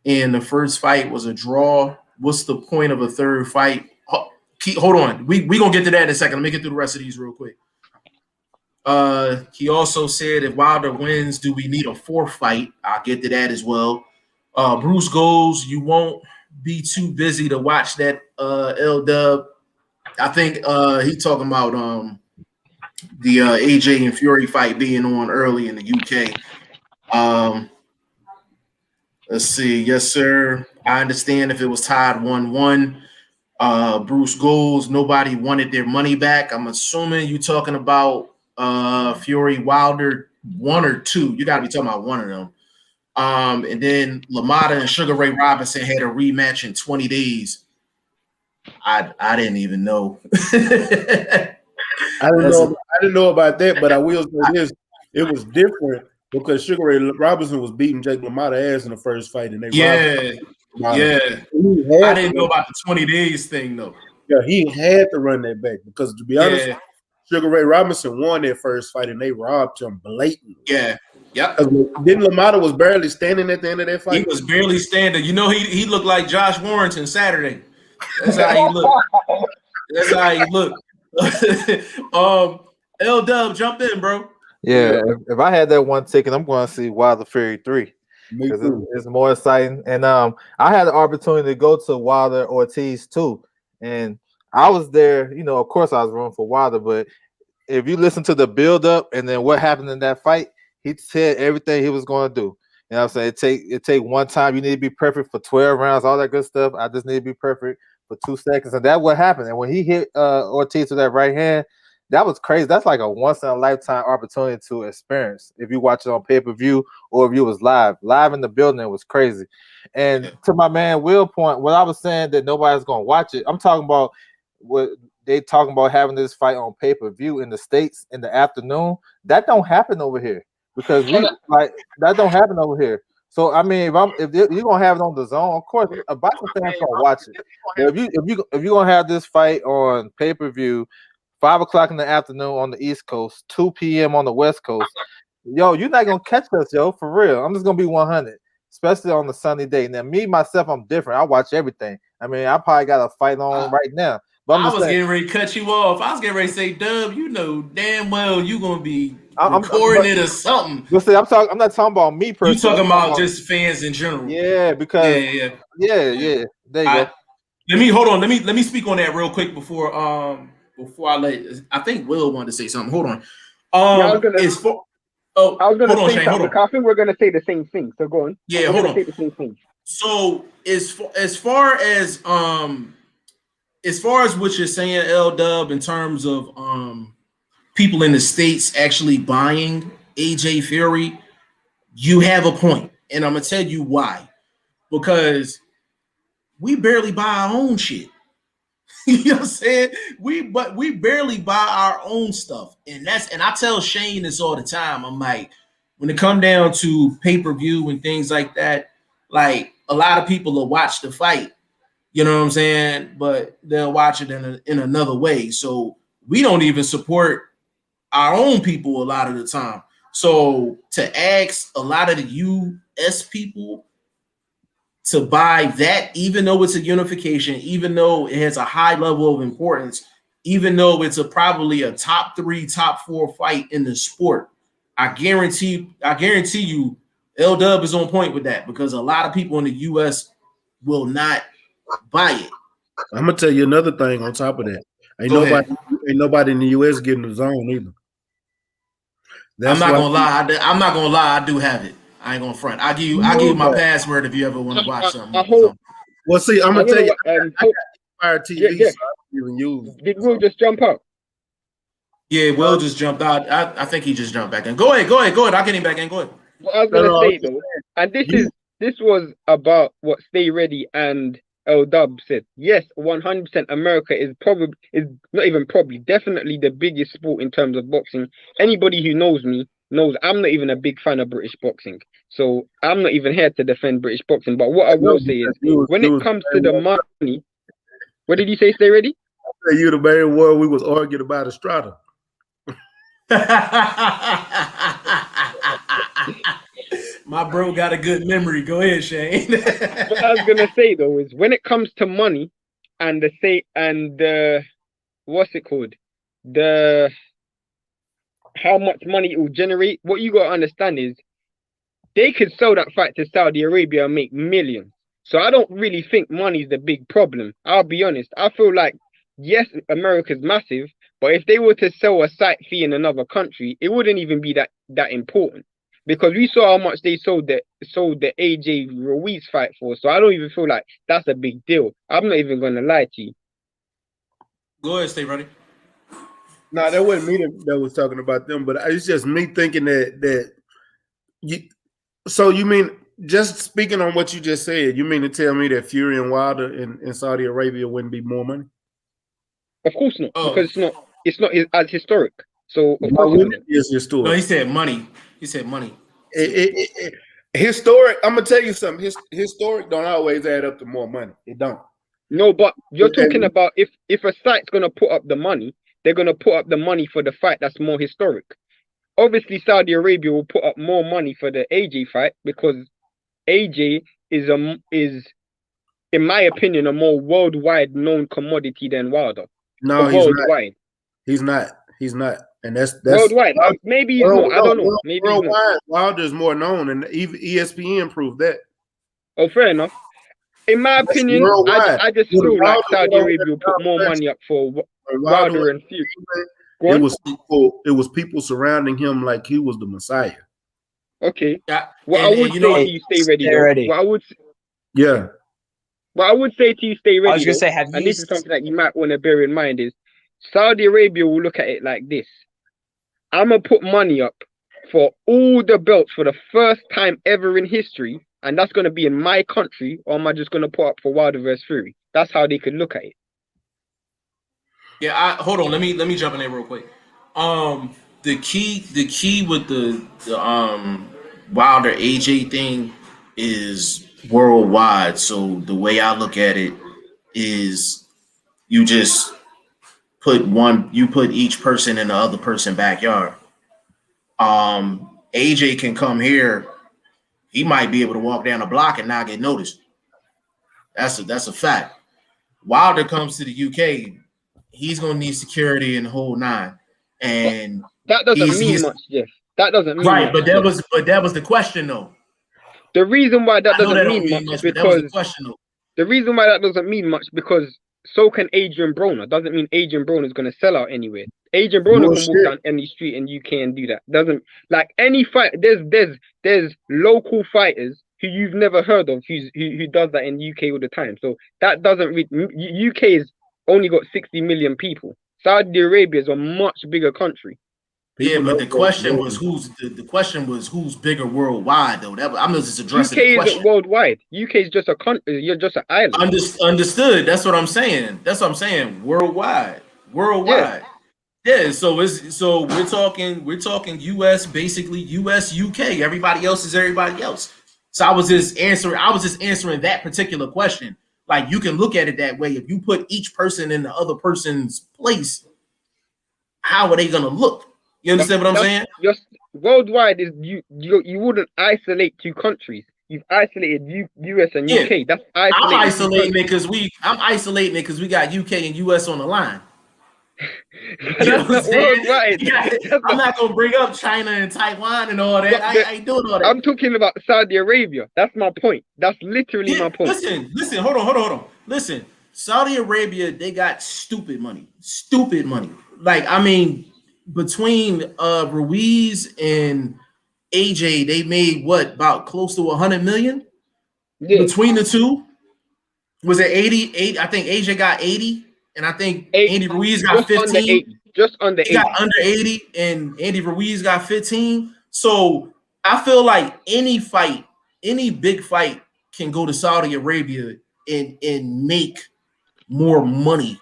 and the first fight was a draw. What's the point of a third fight? Hold on. We gonna get to that in a second. Let me get through the rest of these real quick. He also said if Wilder wins, do we need a fourth fight? I'll get to that as well. Bruce goes, you won't be too busy to watch that L Dub. I think he talking about the AJ and Fury fight being on early in the UK. Let's see. Yes, sir. I understand if it was tied 1-1. Bruce goes, nobody wanted their money back. I'm assuming you talking about Fury Wilder 1 or 2. You gotta be talking about one of them. And then LaMotta and Sugar Ray Robinson had a rematch in 20 days. I didn't even know. I didn't know about that, but I will say this: it was different because Sugar Ray Robinson was beating Jake LaMotta ass in the first fight, and they Yeah, yeah. I didn't know about the 20 days thing though. Yeah, he had to run that back because, to be honest, Sugar Ray Robinson won that first fight, and they robbed him blatantly. Yeah, yep. Didn't LaMotta was barely standing at the end of that fight? He was barely standing. You know, he looked like Josh Warrington Saturday. That's how he looked. That's how he looked. L Dub, jump in, bro. Yeah, if I had that one ticket, I'm going to see Wilder Fury 3 because it's more exciting. And I had the opportunity to go to Wilder Ortiz too, and I was there. You know, of course, I was rooting for Wilder, but if you listen to the build up and then what happened in that fight, he said everything he was going to do. You know what I'm saying? It take one time. You need to be perfect for 12 rounds, all that good stuff. I just need to be perfect for 2 seconds. And that's what happened. And when he hit Ortiz with that right hand, that was crazy. That's like a once in a lifetime opportunity to experience. If you watch it on pay-per-view or if you was live in the building, it was crazy. And to my man Will point, what I was saying that nobody's gonna watch it. I'm talking about what they talking about having this fight on pay-per-view in the States in the afternoon. That don't happen over here. Because that don't happen over here. So I mean, if you're gonna have it on the zone, of course, a boxing fan gonna watch it. But if you gonna have this fight on pay per view, 5 o'clock in the afternoon on the East Coast, 2 p.m. on the West Coast, yo, you're not gonna catch us, yo, for real. I'm just gonna be 100, especially on the sunny day. Now, me myself, I'm different. I watch everything. I mean, I probably got a fight on right now. But I was getting ready to cut you off. I was getting ready to say, Dub, you know damn well you gonna be recording it or something. But see, I'm not talking about me personally. You talking about just fans in general. Yeah, because yeah. There you go. Let me speak on that real quick before I I think Will wanted to say something. Hold on. I was gonna say something. I think we're gonna say the same thing. So go on. Yeah, hold on. Say the same thing. So as far as what you're saying, L Dub, in terms of people in the States actually buying AJ Fury, you have a point. And I'm gonna tell you why. Because we barely buy our own shit. You know what I'm saying? We barely buy our own stuff. And I tell Shane this all the time. I'm like, when it come down to pay-per-view and things like that, like a lot of people will watch the fight. You know what I'm saying? But they'll watch it in another way. So we don't even support our own people a lot of the time. So to ask a lot of the US people to buy that, even though it's a unification, even though it has a high level of importance, even though it's probably a top 3, top 4 fight in the sport, I guarantee you, L Dub is on point with that, because a lot of people in the US will not buy it. I'm gonna tell you another thing on top of that. Ain't nobody in the US getting the zone either. I'm not gonna lie. I do have it. I ain't gonna front. I'll give you my password if you ever want to watch something. Well, see, I'm gonna tell you. I got Fire TV, so I don't even use. Did Will just jump out? Yeah, Will just jumped out. I think he just jumped back in. Go ahead. I'll get him back in. Go ahead. What I was gonna say though, and this was about what Stay Ready and L Dub said. Yes, 100%. America is definitely the biggest sport in terms of boxing. Anybody who knows me knows I'm not even a big fan of British boxing. So I'm not even here to defend British boxing. But what I will say is, when it comes to the money, what did you say, Stay Ready? I say you the very word we was arguing about Estrada. My bro got a good memory. Go ahead, Shane. What I was gonna say though is, when it comes to money and what's it called? How much money it will generate, what you gotta understand is they could sell that fight to Saudi Arabia and make millions. So I don't really think money is the big problem. I'll be honest. I feel like, yes, America's massive, but if they were to sell a site fee in another country, it wouldn't even be that important. Because we saw how much they sold the AJ Ruiz fight for. So I don't even feel like that's a big deal. I'm not even gonna lie to you. Go ahead, Stay Ready. No, that wasn't me that was talking about them, but it's just me thinking that you. So you mean, just speaking on what you just said, you mean to tell me that Fury and Wilder in Saudi Arabia wouldn't be more money? Of course not, because it's not as historic. So of course it is historic. No, he said money. Historic. I'm gonna tell you something. Historic don't always add up to more money. It don't. No, but you're talking about if a site's gonna put up the money, they're gonna put up the money for the fight that's more historic. Obviously, Saudi Arabia will put up more money for the AJ fight because AJ is, in my opinion, a more worldwide known commodity than Wilder. No, he's not. He's not. And that's worldwide. Maybe he's not. I don't know. Maybe worldwide, Wilder's more known, and even ESPN proved that. Oh, fair enough. In my opinion, I just feel like Saudi Arabia will put more money up for Wilder and Fury. It was people surrounding him like he was the Messiah. Okay. Yeah, What I would you know say what? to you, stay ready Stay though. ready. Yeah. What I would say to you, stay I ready was gonna though. say, have And you? this is something that you might want to bear in mind is Saudi Arabia will look at it like this. I'm gonna put money up for all the belts for the first time ever in history, and that's gonna be in my country, or am I just gonna put up for Wilder versus Fury? That's how they could look at it. Yeah, hold on. Let me jump in there real quick. The key with the Wilder AJ thing is worldwide. So the way I look at it is you just you put each person in the other person's backyard. AJ can come here, he might be able to walk down the block and not get noticed. That's a fact. Wilder comes to the UK, he's gonna need security and the whole nine. And That doesn't mean he's much, Jeff. That doesn't mean right, much. but that was the question though. The reason why that I know doesn't that don't mean mean much much, but that was the because question though. the reason why that doesn't mean much because so can Adrian Broner. Doesn't mean Adrian Broner is going to sell out anywhere. Adrian Broner can walk Bullshit. down any street in UK and do that. Doesn't like any fight. There's local fighters who you've never heard of who does that in UK all the time. So that doesn't UK is only got 60 million people. Saudi Arabia is a much bigger country. Yeah, but the question was who's bigger worldwide though. I'm just addressing UK the question. isn't worldwide. UK is just a country. You're just an island. Understood. That's what I'm saying. Worldwide. Yeah. So we're talking US, basically US, UK. Everybody else is everybody else. So I was just answering that particular question. Like you can look at it that way. If you put each person in the other person's place, how are they gonna look? You understand what I'm saying? Just worldwide is you wouldn't isolate two countries. You've isolated US and UK. Yeah. That's I'm isolating isolating it because we got UK and US on the line. That's not worldwide. I'm not gonna bring up China and Taiwan and all that. I ain't doing all that. I'm talking about Saudi Arabia. That's my point. That's literally my point. Listen, hold on. Listen, Saudi Arabia, they got stupid money. Like, I mean, between Ruiz and AJ, they made what, about close to 100 million between the two. Was it 80? I think AJ got 80, and I think Andy Ruiz got 15. Just under 80. He got under 80, and Andy Ruiz got 15. So I feel like any big fight can go to Saudi Arabia and make more money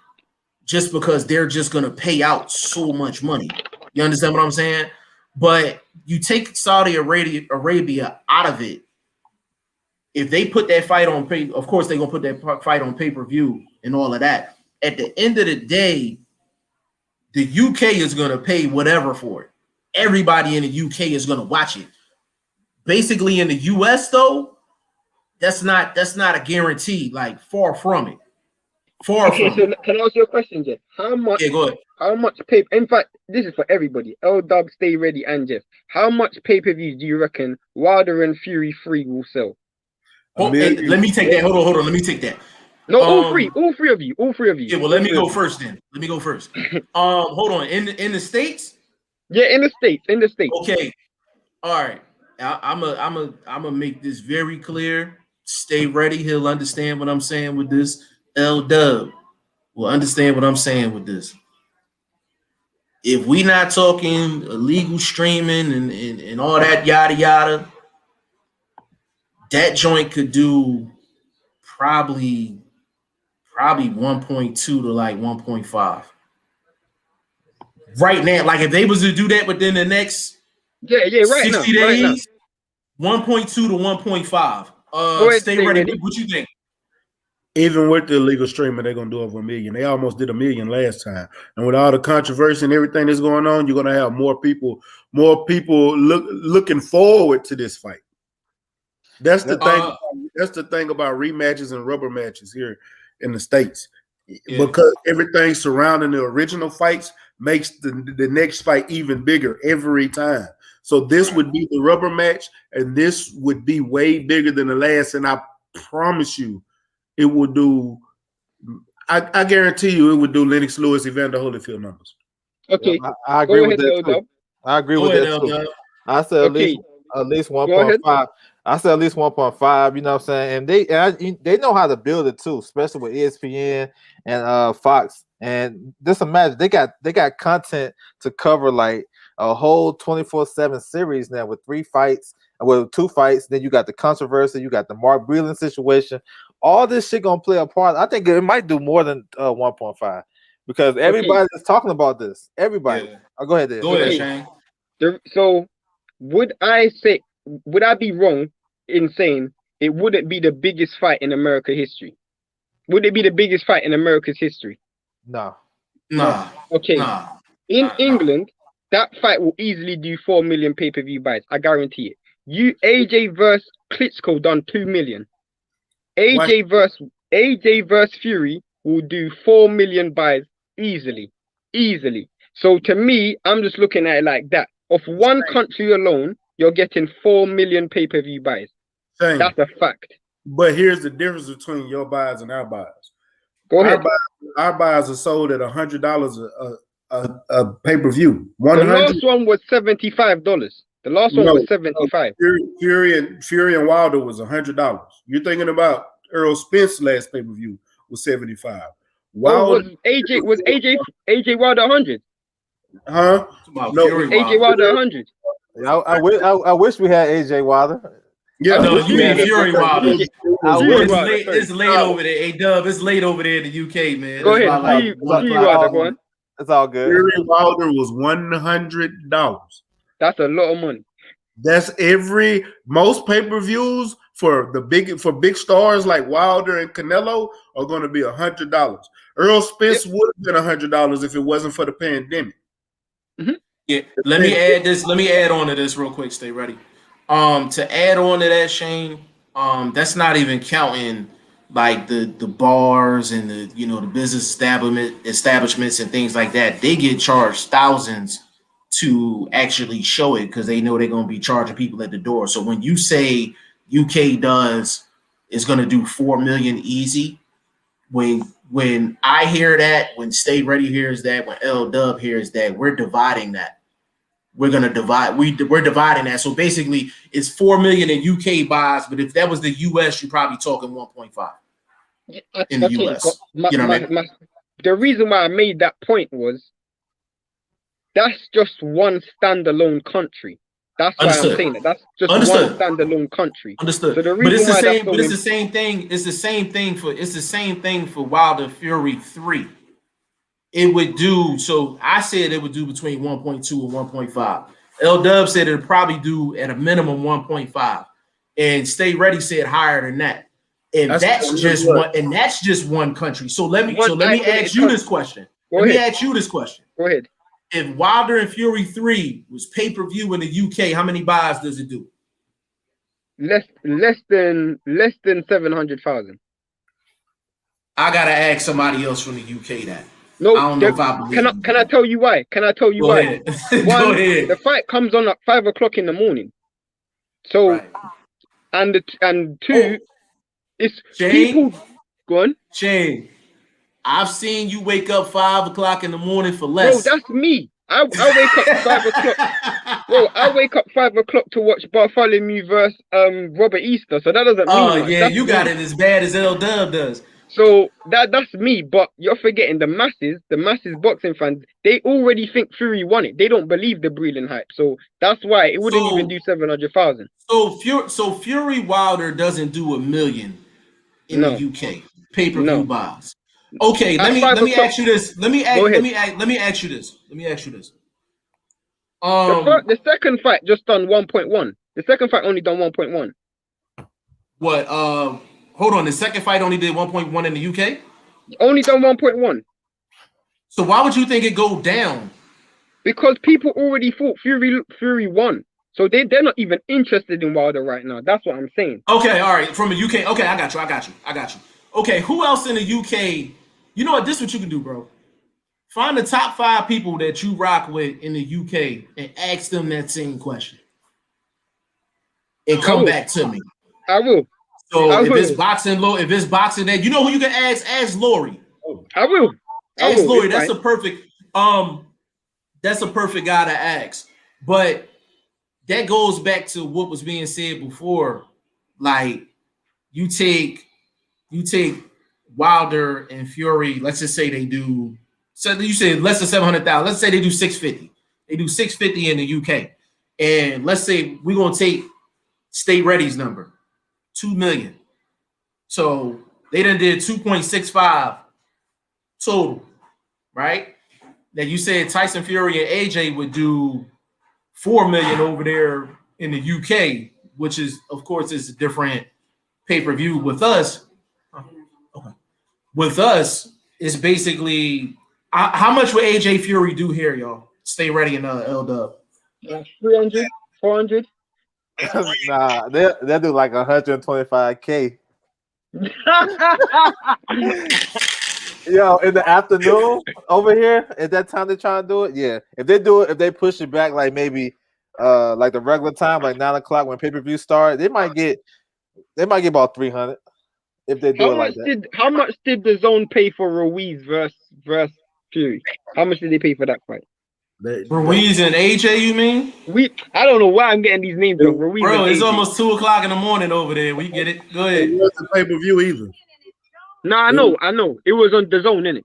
just because they're just gonna pay out so much money. You understand what I'm saying? But you take Saudi Arabia out of it. If they put that fight on pay, of course they're gonna put that fight on pay-per-view and all of that. At the end of the day, the UK is gonna pay whatever for it. Everybody in the UK is gonna watch it. Basically, in the US though, that's not a guarantee. Like far from it. So can I ask you a question, Jeff? How much? Yeah, go ahead. How much paper? In fact, this is for everybody. L-Dub, Stay Ready, and Jeff. How much pay-per-views do you reckon Wilder and Fury 3 will sell? Let me take that. Hold on. Let me take that. No, all three of you. Yeah, well, let me go first then. Hold on. In the States? Yeah, in the States. Okay. All right. I'm a make this very clear. Stay ready. He'll understand what I'm saying with this. L-Dub will understand what I'm saying with this. If we not talking illegal streaming and all that yada yada, that joint could do probably 1.2 to like 1.5. Right now, like if they was to do that within the next 60 days, 1.2 to 1.5. Stay ready. What you think? Even with the illegal streaming, they're gonna do over 1 million. They almost did 1 million last time. And with all the controversy and everything that's going on, you're gonna have more people looking forward to this fight. That's the thing. That's the thing about rematches and rubber matches here in the States. Yeah. Because everything surrounding the original fights makes the next fight even bigger every time. So this would be the rubber match, and this would be way bigger than the last. And I promise you, it would do. I guarantee you, it would do Lennox Lewis, Evander Holyfield numbers. Okay, I agree with that too. I agree with that too. I said at least at least Go ahead. 1.5. I said at least 1.5. You know what I'm saying? And they know how to build it too, especially with ESPN and Fox. And just imagine they got content to cover like a whole 24/7 series now with 3 fights, with 2 fights. Then you got the controversy, you got the Mark Breland situation. All this shit gonna play a part. I think it might do more than 1.5 because everybody is talking about this. Everybody. Yeah. Go ahead, Dave. Go ahead, Shane. So would I be wrong in saying it wouldn't be the biggest fight in American history? Would it be the biggest fight in America's history? No. Nah. Okay. Nah. In England, that fight will easily do 4 million pay-per-view buys. I guarantee it. AJ versus Klitschko done 2 million. AJ versus Fury will do 4 million buys easily. So to me, I'm just looking at it like that. Of one country alone, you're getting 4 million pay-per-view buys. Same. That's a fact. But here's the difference between your buys and our buys. Go ahead. Our buys are sold at $100 a pay-per-view. The last one was $75. The last one was $75. Fury and Wilder was $100. You're thinking about Earl Spence last pay-per-view was $75. Was AJ Wilder 100? Huh? No, AJ Wilder 100. I wish we had AJ Wilder. Yeah, no, you mean Fury Wilder. It's late over there. Hey, Dub, it's late over there in the UK, man. Go ahead. Fury Wilder, go on. It's all good. Fury Wilder was $100. That's a lot of money. That's most pay-per-views for big stars like Wilder and Canelo are going to be $100. Earl Spence would have been $100 if it wasn't for the pandemic. Mm-hmm. Yeah, let me add this. Let me add on to this real quick. Stay ready. To add on to that, Shane, that's not even counting like the bars and the business establishments and things like that. They get charged thousands to actually show it because they know they're going to be charging people at the door. So when you say UK is going to do 4 million easy, when I hear that, when Stay Ready hears that, when L Dub hears that, we're dividing that. We're gonna divide. We're dividing that. So basically, it's 4 million in UK buys, but if that was the US, you're probably talking 1.5 in the US. The reason why I made that point was that's just one standalone country. That's why I'm saying that. That's just one standalone country. Understood. So the but it's reason the why same. But it's the same thing. It's the same thing for Wilder Fury 3. It would do. So I said it would do between 1.2 and 1.5. L Dub said it'd probably do at a minimum 1.5, and Stay Ready said higher than that. And that's just one. And that's just one country. So let me ask you this question. Go ahead. If Wilder and Fury 3 was pay-per-view in the UK, how many buys does it do? Less than 700,000. I gotta ask somebody else from the UK that. No, I don't know if I believe. Can I tell you why? Go ahead. Go ahead. The fight comes on at 5 o'clock in the morning. So, right. and two, it's Shane, people. Go on, Shane. I've seen you wake up 5 o'clock in the morning for less. Bro, that's me. I wake up 5 o'clock. Bro, I wake up 5 o'clock to watch Bartholomew versus Robert Easter. So that doesn't mean. Oh yeah, you got it as bad as L Dub does. So that's me, but you're forgetting the masses boxing fans, they already think Fury won it. They don't believe the Breland hype. So that's why it wouldn't even do 700,000. So Fury Wilder doesn't do 1 million in the UK pay-per-view buys. Okay, let me ask you this. Let me ask you this. The second fight just done 1.1. The second fight only done 1.1. What? Hold on. The second fight only did 1.1 in the UK. Only done 1.1. So why would you think it go down? Because people already thought Fury won. So they're not even interested in Wilder right now. That's what I'm saying. Okay, all right. From the UK. Okay, I got you. Okay, who else in the UK? You know what? This is what you can do, bro. Find the top 5 people that you rock with in the UK and ask them that same question. And come back to me. I will. So if it's boxing, that you know who you can ask Lori. I will. Ask Lori. That's a perfect guy to ask. But that goes back to what was being said before. Like you take Wilder and Fury. Let's just say they do. So you said less than 700,000. Let's say they do 650. They do 650 in the UK, and let's say we're gonna take Stay Ready's number, 2 million. So they done did 2.65 total, right? Now you said Tyson Fury and AJ would do 4 million over there in the UK, which is, of course, is a different pay-per-view. With us, it's basically how much would AJ Fury do here, y'all? Stay Ready in L Dub. 300, 400. Nah, they'll do like 125K. Yo, in the afternoon over here, at that time they're trying to do it. Yeah, if they push it back like maybe like the regular time, like 9 o'clock when pay-per-view start, they might get about 300 if they do it like that. How much did the zone pay for Ruiz versus Fury? How much did they pay for that fight? Ruiz and AJ, you mean? I don't know why I'm getting these names wrong. Ruiz Bro, and it's AJ. almost 2 o'clock in the morning over there. We get it. Go ahead. It wasn't pay-per-view either. No, I know. It was on the zone, innit?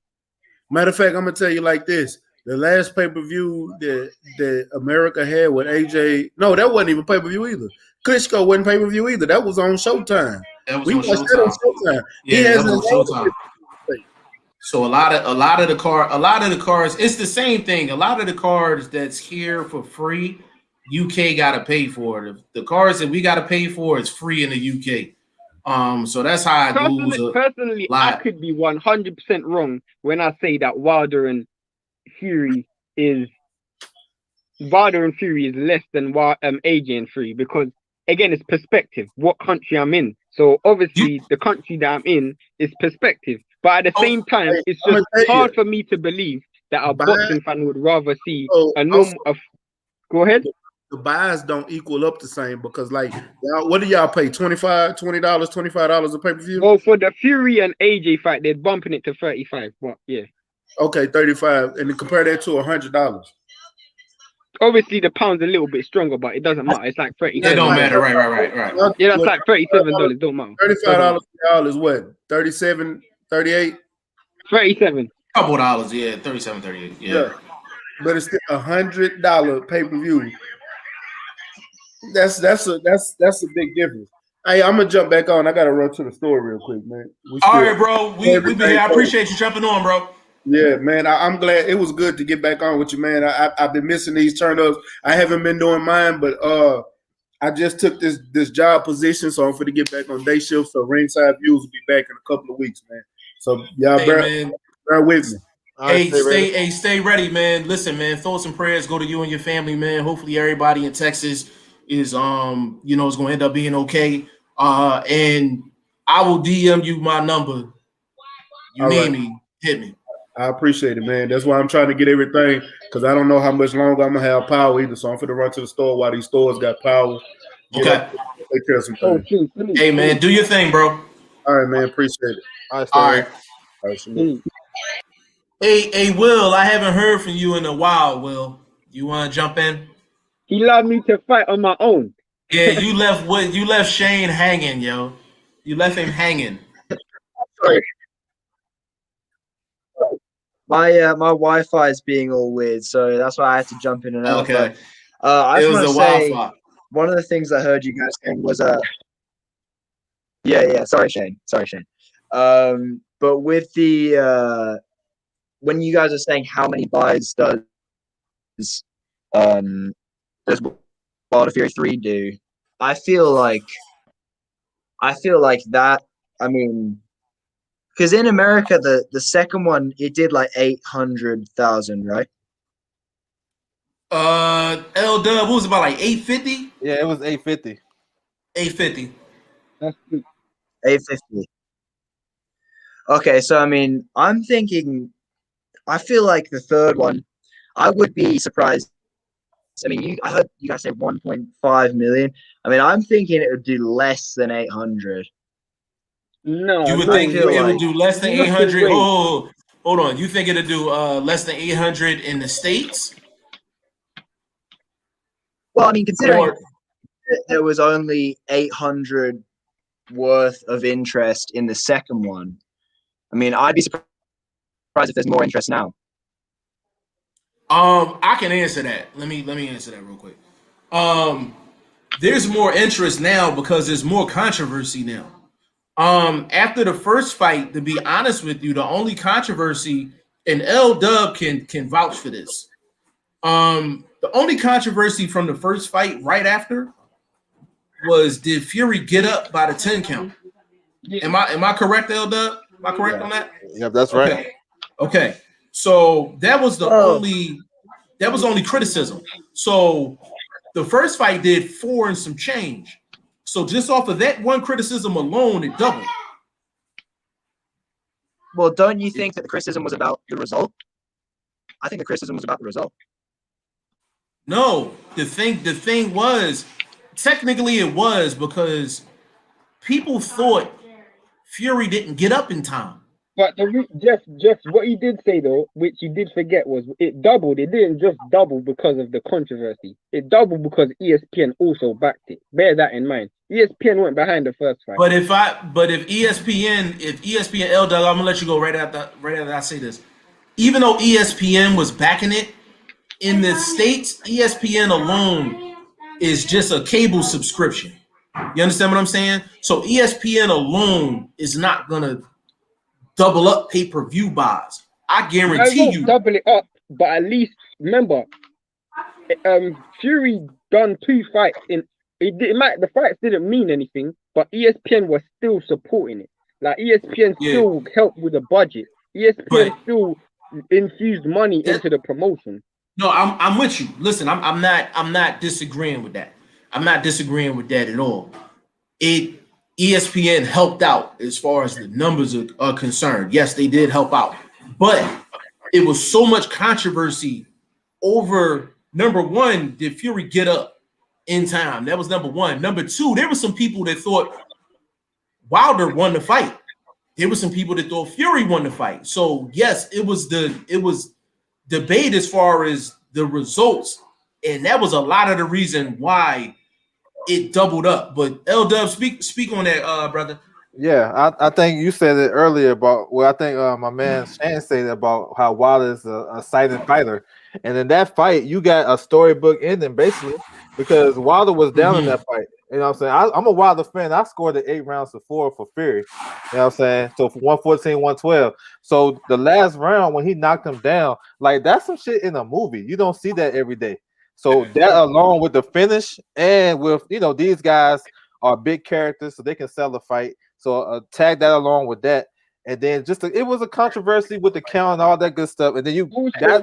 Matter of fact, I'm gonna tell you like this: the last pay-per-view that America had with AJ, no, that wasn't even pay-per-view either. Klitschko wasn't pay-per-view either. That was on Showtime. That was We on watched that on Showtime. Showtime. Yeah, that was on Showtime. So a lot of the cards, it's the same thing. A lot of the cards that's here for free, UK got to pay for it. The cards that we got to pay for is free in the UK. So that's how it goes. Personally, I could be 100% wrong when I say that Wilder and Fury is less than AJ and Fury, because again, it's perspective. What country I'm in. So obviously, the country that I'm in is perspective. But at the same time, it's just hard for me to believe that a boxing fan would rather see a normal. Go ahead. The buys don't equal up the same because, like, what do y'all pay? $25 a pay-per-view? Well, for the Fury and AJ fight, they're bumping it to 35. But yeah. Okay, 35, and then compare that to $100. Obviously, the pound's a little bit stronger, but it doesn't matter. It's like $37. It don't matter, right. Yeah, that's like $37. Don't matter. $35 is what? 37, 38? 37. Couple dollars, yeah, 37, 38. Yeah. But it's still $100 pay-per-view. That's a big difference. Hey, I'm gonna jump back on. I gotta run to the store real quick, man. All right, bro. We been here. I appreciate you jumping on, bro. Yeah, man. I'm glad it was good to get back on with you, man. I've been missing these turn-ups. I haven't been doing mine, but I just took this job position, so I'm going to get back on day shift. So ringside views will be back in a couple of weeks, man. So y'all bear with me. Hey, stay ready, man. Listen, man, thoughts and prayers go to you and your family, man. Hopefully everybody in Texas is is going to end up being okay. And I will DM you my number. You need me, hit me. I appreciate it, man. That's why I'm trying to get everything, because I don't know how much longer I'm gonna have power either. So I'm gonna run to the store while these stores got power. Okay. Take care of some things. Hey, man, do your thing, bro. All right, man. Appreciate it. All right. Hey, Will, I haven't heard from you in a while, Will. You want to jump in? He allowed me to fight on my own. Yeah, you left Shane hanging, yo. You left him hanging. Sorry. My Wi-Fi is being all weird, so that's why I had to jump in and out. Okay. But, I just want to say, one of the things I heard you guys saying was yeah. Sorry, Shane. But with the when you guys are saying how many buys does Wilder Fury 3 do, I feel like that. I mean, because in America, the second one, it did like 800,000, right? L Dub, what was it, about like 850? Yeah, it was 850. 850. That's good. 850. Okay, so I mean, I'm thinking, I feel like the third one, I would be surprised. I mean, I heard you guys say 1.5 million. I mean, I'm thinking it would do less than 800. No, you would think it would do less than 800. Oh, hold on. You think it'll do less than 800 in the States? Well, I mean, considering Or there was only 800 worth of interest in the second one, I mean, I'd be surprised if there's more interest now. I can answer that. Let me answer that real quick. There's more interest now because there's more controversy now. After the first fight, to be honest with you, the only controversy, and L Dub can vouch for this. The only controversy from the first fight right after was, did Fury get up by the 10 count? Am I correct, L Dub? Am I correct on that? Yep, that's right. Okay. So that was the only criticism. So the first fight did 4 and some change. So just off of that one criticism alone, it doubled. Well, don't you think that the criticism was about the result? I think the criticism was about the result. No, the thing was, technically it was because people thought Fury didn't get up in time. But Jeff, what he did say though, which you did forget, was it doubled. It didn't just double because of the controversy. It doubled because ESPN also backed it. Bear that in mind. ESPN went behind the first fight. But if ESPN L Dog, I'm gonna let you go right after I say this. Even though ESPN was backing it, in the States, ESPN alone is just a cable subscription. You understand what I'm saying? So ESPN alone is not gonna double up pay-per-view buys. I guarantee you. Double it up, but at least remember, Fury done 2 fights in. The fights didn't mean anything, but ESPN was still supporting it. Like ESPN still helped with the budget. ESPN still infused money into the promotion. No, I'm with you. Listen, I'm not disagreeing with that. I'm not disagreeing with that at all. ESPN helped out as far as the numbers are concerned. Yes, they did help out, but it was so much controversy over, number one, did Fury get up in time? That was number one. Number two, there were some people that thought Wilder won the fight. There were some people that thought Fury won the fight. So yes, it was debate as far as the results, and that was a lot of the reason why it doubled up. But L Dub, speak on that, brother. Yeah, I think you said it earlier about, well, I think my man Shane said about how Wilder is a silent fighter, and in that fight you got a storybook ending basically because Wilder was down in that fight. You know what I'm saying? I'm a Wilder fan. I scored the 8 rounds to 4 for Fury. You know what I'm saying? So for 114, 112. So the last round when he knocked him down, like that's some shit in a movie. You don't see that every day. So that along with the finish and with, you know, these guys are big characters, so they can sell the fight. So tag that along with that. And then it was a controversy with the count and all that good stuff. And then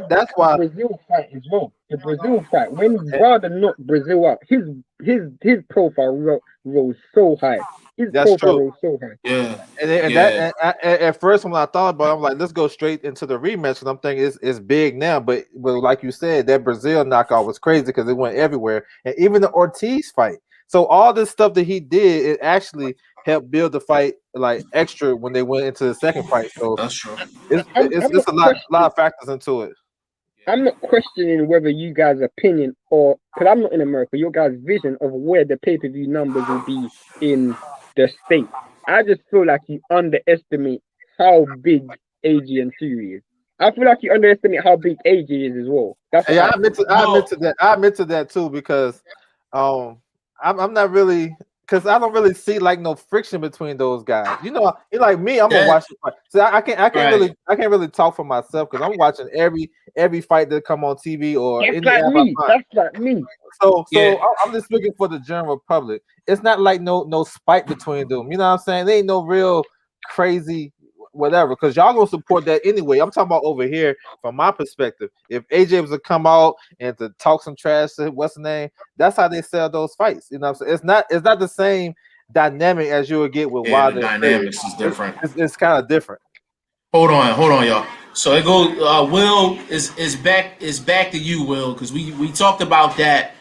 that's why Brazil fight as well. The Brazil fight, when Wilder knocked Brazil out, his profile rose so high. That's true. Rose so high. Yeah. And at first when I thought about it, I'm like, let's go straight into the rematch. And I'm thinking it's big now, but like you said, that Brazil knockout was crazy because it went everywhere. And even the Ortiz fight. So all this stuff that he did, it actually helped build the fight like extra when they went into the second fight. So that's true. It's a lot of factors into it. I'm not questioning whether you guys' opinion or, because I'm not in America, your guys' vision of where the pay-per-view numbers will be in the States. I just feel like you underestimate how big AJ and Fury is. I feel like you underestimate how big AJ is as well. I admit to that too, because I'm not really, because I don't really see like no friction between those guys. You know, like me, I'm gonna watch the fight. So I can't really talk for myself because I'm watching every fight that come on TV or that's like me. That's like me. So I'm just looking for the general public. It's not like no spite between them. You know what I'm saying? There ain't no real crazy whatever, because y'all gonna support that anyway. I'm talking about over here from my perspective. If AJ was to come out and to talk some trash to what's the name, that's how they sell those fights. You know what I'm saying? It's not the same dynamic as you would get with Wilder. The dynamics is different. It's kind of different. Hold on, y'all. So it goes. Will is back to you, Will, because we talked about that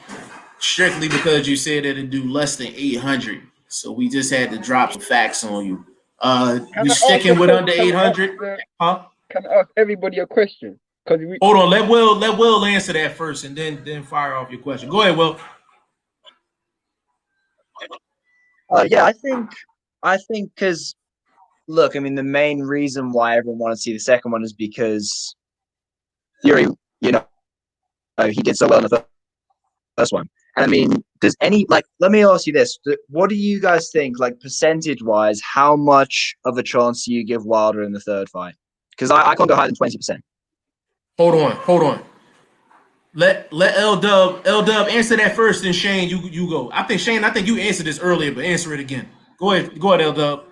strictly because you said that it do less than 800. So we just had to drop some facts on you. You sticking with under 800? Huh? Can I ask everybody a question? Hold on, let Will answer that first, and then fire off your question. Go ahead, Will. Yeah, I think because look, I mean, the main reason why everyone wanted to see the second one is because Fury, you know, he did so well in the first one. And I mean, does any let me ask you this: what do you guys think, like percentage wise, how much of a chance do you give Wilder in the third fight? Because I can't go higher than 20%. Hold on. Let L Dub answer that first, then Shane, you go. I think you answered this earlier, but answer it again. Go ahead, L Dub.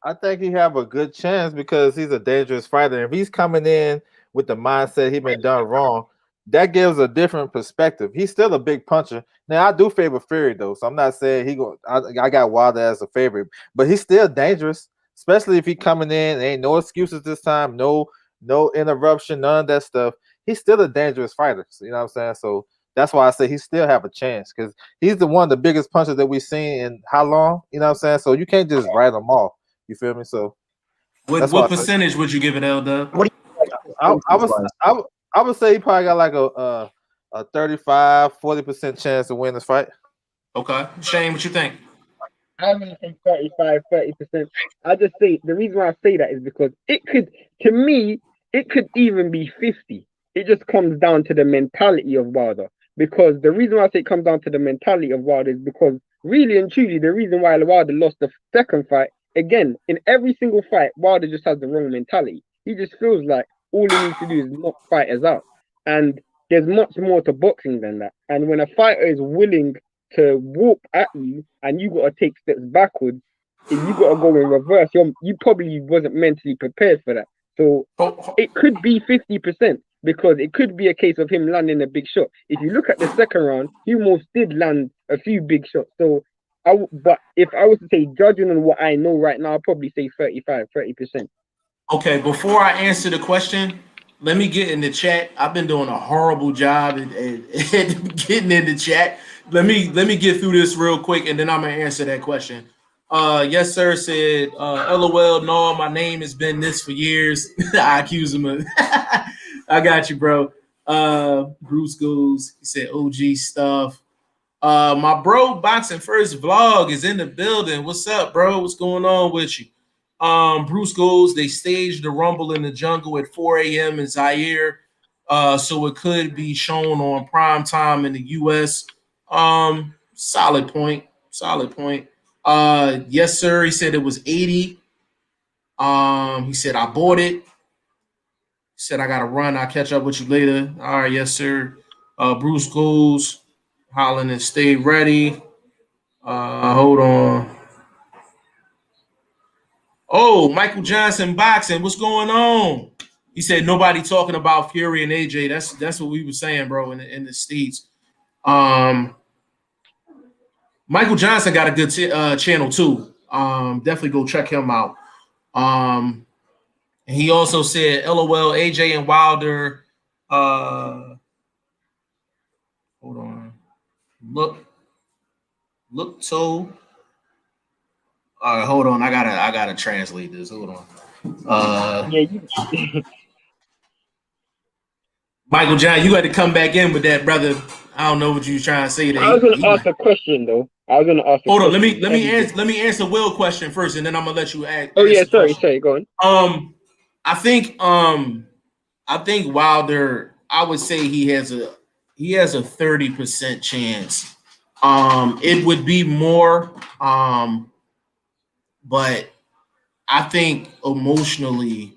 I think he have a good chance because he's a dangerous fighter. If he's coming in with the mindset he been done wrong, that gives a different perspective. He's still a big puncher. Now I do favor Fury though, so I'm not saying he go. I got Wilder as a favorite, but he's still dangerous, especially if he coming in. Ain't no excuses this time. No interruption. None of that stuff. He's still a dangerous fighter. So, you know what I'm saying? So that's why I say he still have a chance because he's the one of the biggest punchers that we've seen in how long? You know what I'm saying? So you can't just write him off. You feel me? So What percentage would you give it, L Dub? What do you I would say he probably got like a 35-40% chance to win this fight. Okay. Shane, what you think? I'm gonna say 35, 30%. I just say the reason why I say that is because to me, it could even be 50. It just comes down to the mentality of Wilder. Because the reason why I say it comes down to the mentality of Wilder is because really and truly, the reason why Wilder lost the second fight, again, in every single fight, Wilder just has the wrong mentality. He just feels like all he needs to do is knock fighters out. And there's much more to boxing than that. And when a fighter is willing to walk at you and you got to take steps backwards, if you got to go in reverse, you probably wasn't mentally prepared for that. So it could be 50% because it could be a case of him landing a big shot. If you look at the second round, he almost did land a few big shots. So, but if I was to say, judging on what I know right now, I'd probably say 35, 30%. Okay, before I answer the question, let me get in the chat. I've been doing a horrible job at getting in the chat. Let me get through this real quick, and then I'm gonna answer that question. Yes, sir. Said, LOL. No, my name has been this for years. I accuse him of. I got you, bro. Bruce Goes. He said OG stuff. My bro, BoxingFirst Vlog is in the building. What's up, bro? What's going on with you? Bruce Goes. They staged the Rumble in the Jungle at 4 a.m. in Zaire, so it could be shown on prime time in the U.S. Solid point. Yes, sir. He said it was 80. He said I bought it. He said I gotta run. I'll catch up with you later. All right, yes, sir. Bruce Goes, Holland and stay ready. Hold on. Oh, Michael Johnson boxing. What's going on? He said nobody talking about Fury and AJ. That's what we were saying, bro, in the States. Michael Johnson got a good channel too. Definitely go check him out. He also said, LOL, AJ and Wilder. Hold on. Look so. All right, hold on. I gotta translate this. Hold on. Michael John, you got to come back in with that, brother. I don't know what you trying to say there. I was gonna ask a question though. Hold on, let me answer Will's question first, and then I'm gonna let you ask. Oh yeah, sorry, go on. I think Wilder, I would say he has a 30% chance. It would be more, but I think emotionally,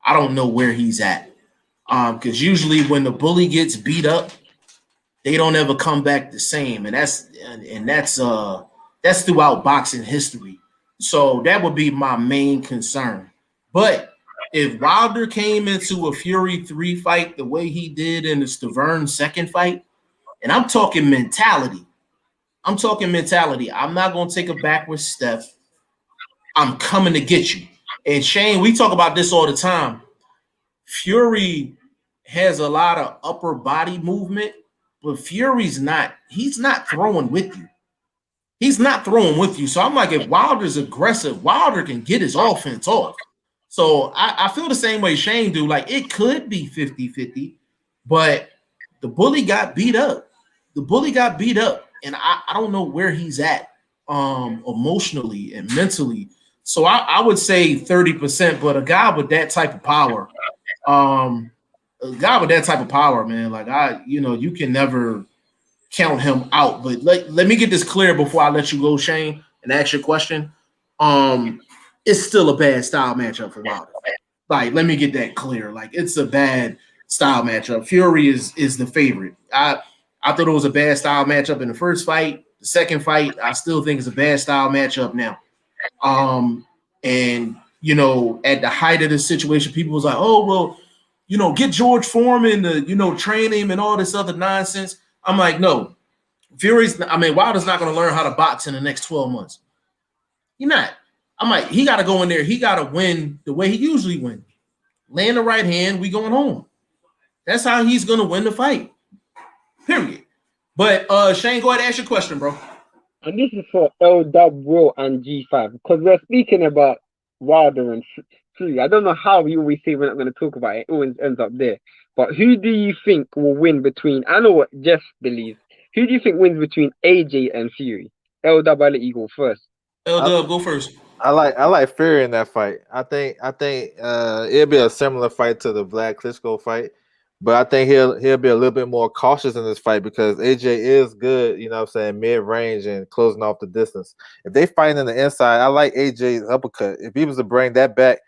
I don't know where he's at. Because usually when the bully gets beat up, they don't ever come back the same, and that's throughout boxing history. So that would be my main concern. But if Wilder came into a Fury 3 fight the way he did in the Stavern second fight, and I'm talking mentality. I'm not going to take a backward step. I'm coming to get you. And Shane, we talk about this all the time. Fury has a lot of upper body movement, but Fury's he's not throwing with you. So I'm like, if Wilder's aggressive, Wilder can get his offense off. So I feel the same way Shane do. Like, it could be 50-50, but the bully got beat up. And I don't know where he's at. emotionally and mentally. So I would say 30%, but a guy with that type of power, man, like you can never count him out. But let me get this clear before I let you go, Shane, and ask your question. It's still a bad style matchup for Wilder. Like, let me get that clear. Like, it's a bad style matchup. Fury is the favorite. I thought it was a bad style matchup in the first fight. The second fight, I still think it's a bad style matchup now. And at the height of the situation, people was like, oh, well, get George Foreman to, train him and all this other nonsense. I'm like, no. Wilder's not going to learn how to box in the next 12 months. He's not. I'm like, he got to go in there. He got to win the way he usually wins. Land the right hand, we going home. That's how he's going to win the fight. Period. But Shane, go ahead and ask your question, bro. And this is for LW, Will, and G5, because we're speaking about Wilder and Fury. I don't know how we always say we're not going to talk about it. It always ends up there. But who do you think will win between, I know what Jeff believes, who do you think wins between AJ and Fury? LW, I'll let you go first. LW, go first. I like Fury in that fight. I think it'll be a similar fight to the Vlad Klitschko fight, but I think he'll be a little bit more cautious in this fight because AJ is good, mid range and closing off the distance. If they fight in the inside, I like AJ's uppercut. If he was to bring that back,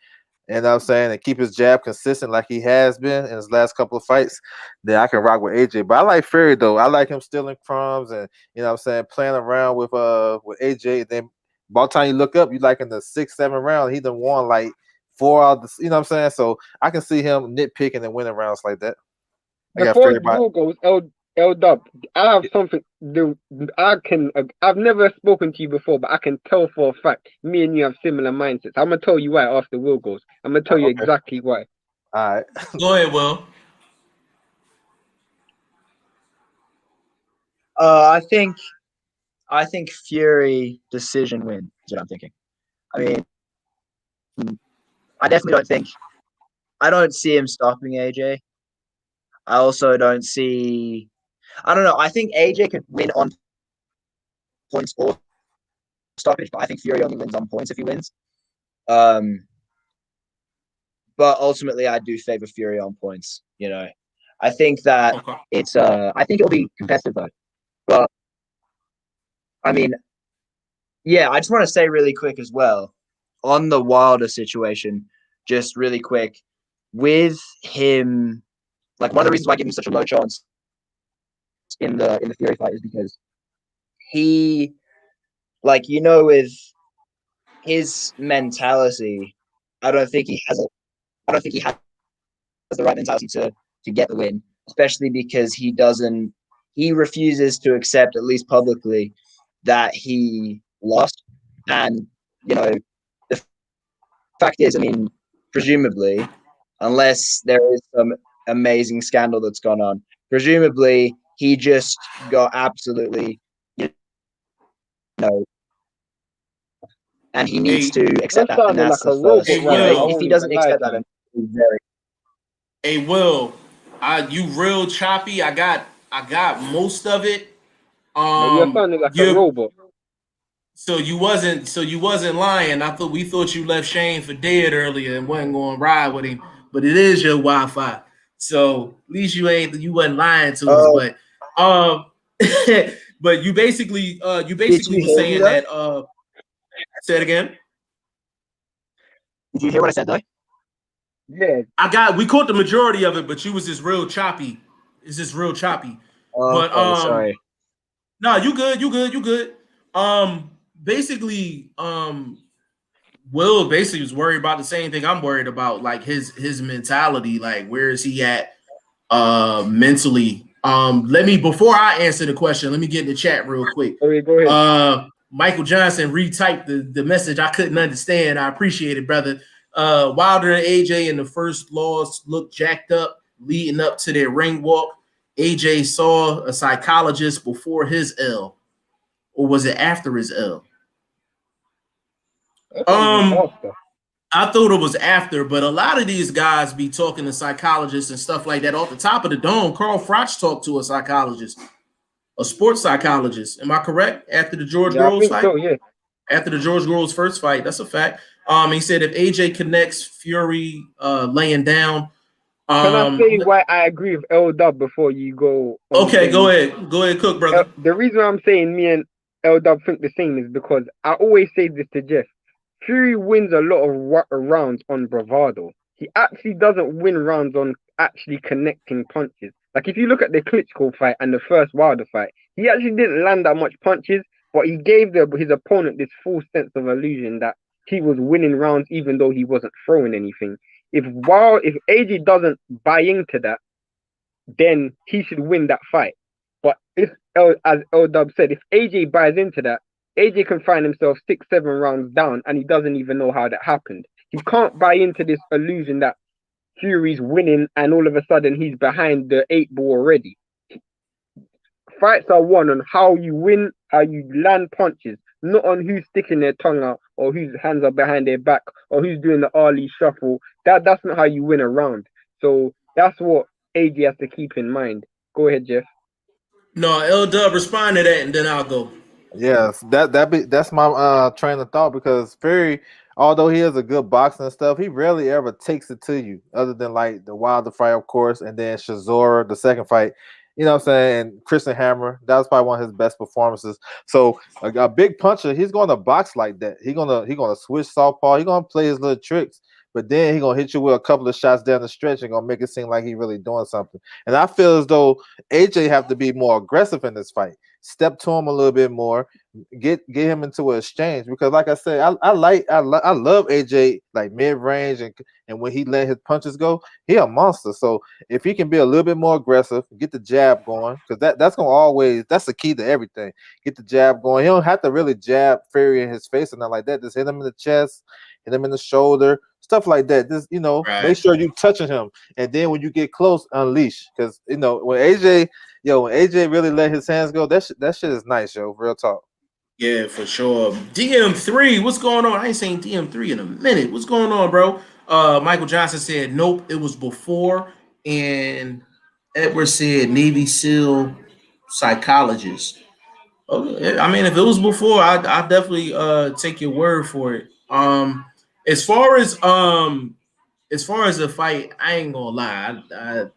and keep his jab consistent like he has been in his last couple of fights, then I can rock with AJ. But I like Fury though. I like him stealing crumbs and playing around with AJ. Then by the time you look up, you like in the 6-7 round, he done won like 4 out of the, So I can see him nitpicking and winning rounds like that. Before you goes, L-Dub, I have something. I've never spoken to you before, but I can tell for a fact me and you have similar mindsets. I'm gonna tell you why after Will goes. I'm gonna tell you exactly why. All right. Go ahead, Will. I think Fury decision win is what I'm thinking. I mean, I definitely don't see him stopping AJ. I also don't see. I don't know. I think AJ could win on points or stoppage, but I think Fury only wins on points if he wins. But ultimately, I do favor Fury on points. I think that it's. I think it'll be competitive though. But I mean, yeah. I just want to say really quick as well on the Wilder situation. Just really quick with him. Like one of the reasons why I give him such a low chance in the Fury fight is because he, with his mentality, I don't think he has the right mentality to get the win, especially because he refuses to accept, at least publicly, that he lost. And the fact is, I mean, presumably, unless there is some amazing scandal that's gone on, presumably he just got absolutely, and he needs to accept that. And that's the first. If he doesn't accept that, then he's very. Hey, Will, you real choppy. I got most of it. You're sounding like a robot. So you wasn't lying. We thought you left Shane for dead earlier and wasn't going to ride with him. But it is your Wi-Fi. So at least you wasn't lying to us. But but you basically were saying that. Say it again. Did you hear what I said though? Yeah. We caught the majority of it, but you was just real choppy. It's just real choppy. But sorry. No, you good. Basically, Will basically was worried about the same thing I'm worried about, like his mentality, like where is he at mentally. Before I answer the question, let me get in the chat real quick. Okay, go ahead. Michael Johnson retyped the message I couldn't understand. I appreciate it, brother. Wilder and AJ in the first loss looked jacked up leading up to their ring walk. AJ saw a psychologist before his L, or was it after his L? I thought it was after, but a lot of these guys be talking to psychologists and stuff like that. Off the top of the dome, Carl Froch talked to a psychologist. a sports psychologist. Am I correct? After the George Yeah, I Groves think fight? so. Yeah. After the George Groves first fight, that's a fact. He said if AJ connects Fury laying down. Can I say why I agree with L Dub before you go on? Okay, go ahead. Go ahead, Cook, brother. The reason I'm saying me and L Dub think the same is because I always say this to Jeff. Fury wins a lot of rounds on bravado. He actually doesn't win rounds on actually connecting punches. Like if you look at the Klitschko fight and the first Wilder fight, he actually didn't land that much punches, but he gave his opponent this false sense of illusion that he was winning rounds even though he wasn't throwing anything. If AJ doesn't buy into that, then he should win that fight. But as L Dub said, if AJ buys into that, AJ can find himself 6-7 rounds down and he doesn't even know how that happened. He can't buy into this illusion that Fury's winning and all of a sudden he's behind the 8 ball already. Fights are won on how you win, how you land punches, not on who's sticking their tongue out or whose hands are behind their back or who's doing the Ali shuffle. That's not how you win a round. So that's what AJ has to keep in mind. Go ahead, Jeff. No, L Dub, respond to that, and then I'll go. Yes, that's my train of thought, because Fury, although he is a good boxer and stuff, he rarely ever takes it to you, other than like the Wilder fight, of course, and then Chisora, the second fight. You know what I'm saying? And Christian Hammer, that was probably one of his best performances. So a big puncher, he's going to box like that. He's gonna switch southpaw. He's gonna play his little tricks, but then he's gonna hit you with a couple of shots down the stretch and gonna make it seem like he's really doing something. And I feel as though AJ have to be more aggressive in this fight. Step to him a little bit more, get him into an exchange, because like I said, I love AJ like mid range, and when he let his punches go, he a monster. So if he can be a little bit more aggressive, get the jab going, because that's the key to everything. Get the jab going. He don't have to really jab Fury in his face or nothing like that. Just hit him in the chest, hit him in the shoulder, stuff like that. Just make sure you touching him, and then when you get close, unleash. Because when AJ really let his hands go, that shit is nice, yo. Real talk. Yeah, for sure. DM3, what's going on? I ain't seen DM3 in a minute. What's going on, bro? Michael Johnson said nope, it was before, and Edward said Navy SEAL psychologist. Okay, I mean, if it was before, I definitely take your word for it. As far as the fight, I ain't gonna lie,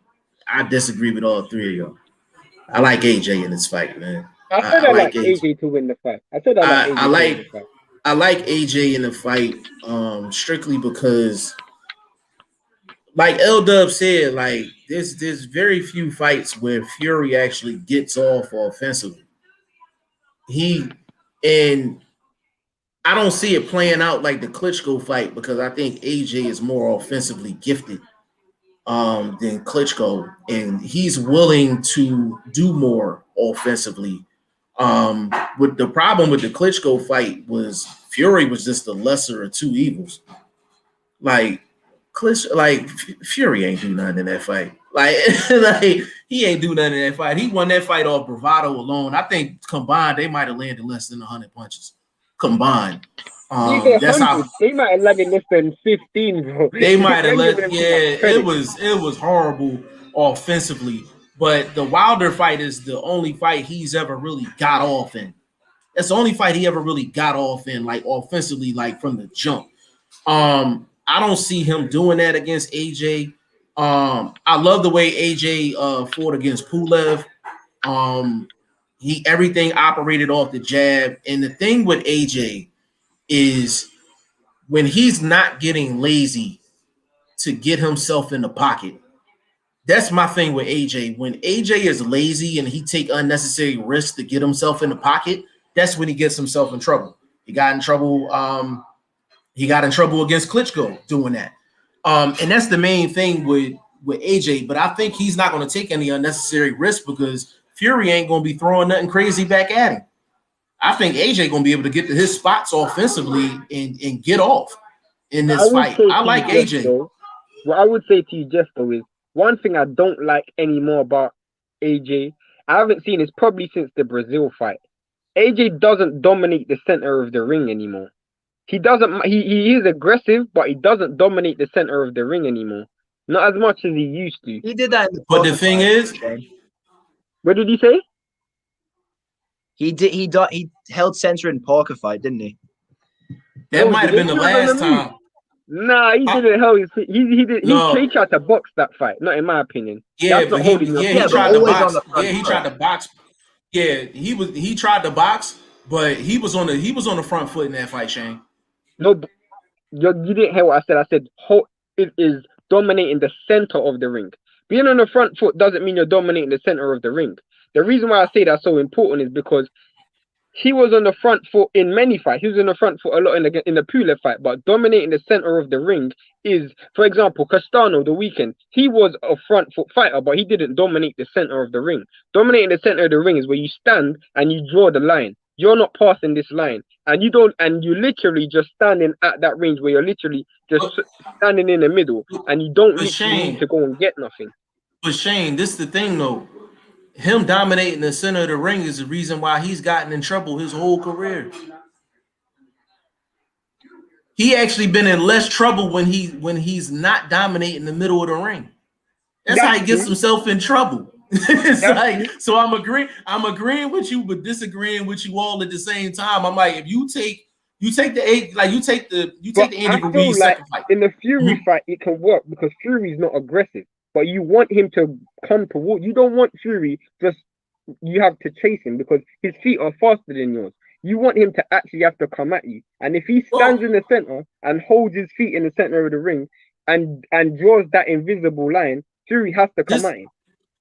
I disagree with all three of y'all. I like AJ in this fight, man. I said I like AJ to win the fight. I like AJ in the fight, strictly because, like L Dub said, like there's very few fights where Fury actually gets off offensively. And I don't see it playing out like the Klitschko fight, because I think AJ is more offensively gifted than Klitschko, and he's willing to do more offensively. With the problem with the Klitschko fight was Fury was just the lesser of two evils. Like Fury ain't do nothing in that fight. Like he ain't do nothing in that fight. He won that fight off bravado alone. I think combined they might have landed less than 100 punches combined. That's how they might have landed less than 15, bro. They might have it was horrible offensively. But the Wilder fight is the only fight he's ever really got off in. That's the only fight he ever really got off in, like offensively, like from the jump. I don't see him doing that against AJ. I love the way AJ fought against Pulev. Everything operated off the jab. And the thing with AJ is when he's not getting lazy to get himself in the pocket. That's my thing with AJ. When AJ is lazy and he take unnecessary risks to get himself in the pocket, that's when he gets himself in trouble. He got in trouble. He got in trouble against Klitschko doing that. And that's the main thing with AJ. But I think he's not going to take any unnecessary risks because Fury ain't going to be throwing nothing crazy back at him. I think AJ going to be able to get to his spots offensively and get off in this fight. I like AJ. Though, what I would say to you, Jeff, though, is one thing I don't like anymore about AJ, I haven't seen is probably since the Brazil fight. AJ doesn't dominate the center of the ring anymore. He doesn't. He is aggressive, but he doesn't dominate the center of the ring anymore. Not as much as he used to. He did that. But the thing is, what did he say? He did. He held center in Parker fight, didn't he? That Oh, might have did been they the do it on the last move? time. Nah, he Huh? didn't hold his feet. He did. No. He tried to box that fight. Not in my opinion. Yeah, That's but not holding your he feet. Yeah, but tried to always on box. the front Yeah, he foot. tried to box. Yeah, he tried to box, but he was on the front foot in that fight, Shane. No, you didn't hear what I said. I said it is dominating the center of the ring. Being on the front foot doesn't mean you're dominating the center of the ring. The reason why I say that's so important is because he was on the front foot in many fights. He was on the front foot a lot in the Pulev fight, but dominating the center of the ring is, for example, Castano the weekend. He was a front foot fighter, but he didn't dominate the center of the ring. Dominating the center of the ring is where you stand and you draw the line. You're not passing this line, and you literally just standing at that range where you're literally just standing in the middle, and you don't But literally need Shane, to go and get nothing. this is the thing though. Him dominating the center of the ring is the reason why he's gotten in trouble his whole career. He actually been in less trouble when he's not dominating the middle of the ring. That's how he gets himself in trouble. It's like, so I'm agreeing with you, but disagreeing with you all at the same time. I'm like, if you take the Andy Ruiz like second fight. in the Fury fight, it can work because Fury's not aggressive, but you want him to come toward. You don't want Fury just. You have to chase him because his feet are faster than yours. You want him to actually have to come at you, and if he stands in the center and holds his feet in the center of the ring and draws that invisible line, Fury has to come at him.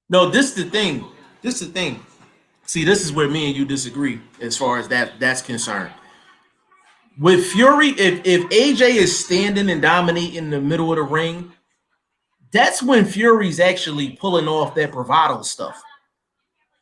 No, this is the thing. See, this is where me and you disagree as far as that's concerned. With Fury, if AJ is standing and dominating in the middle of the ring, that's when Fury's actually pulling off that bravado stuff.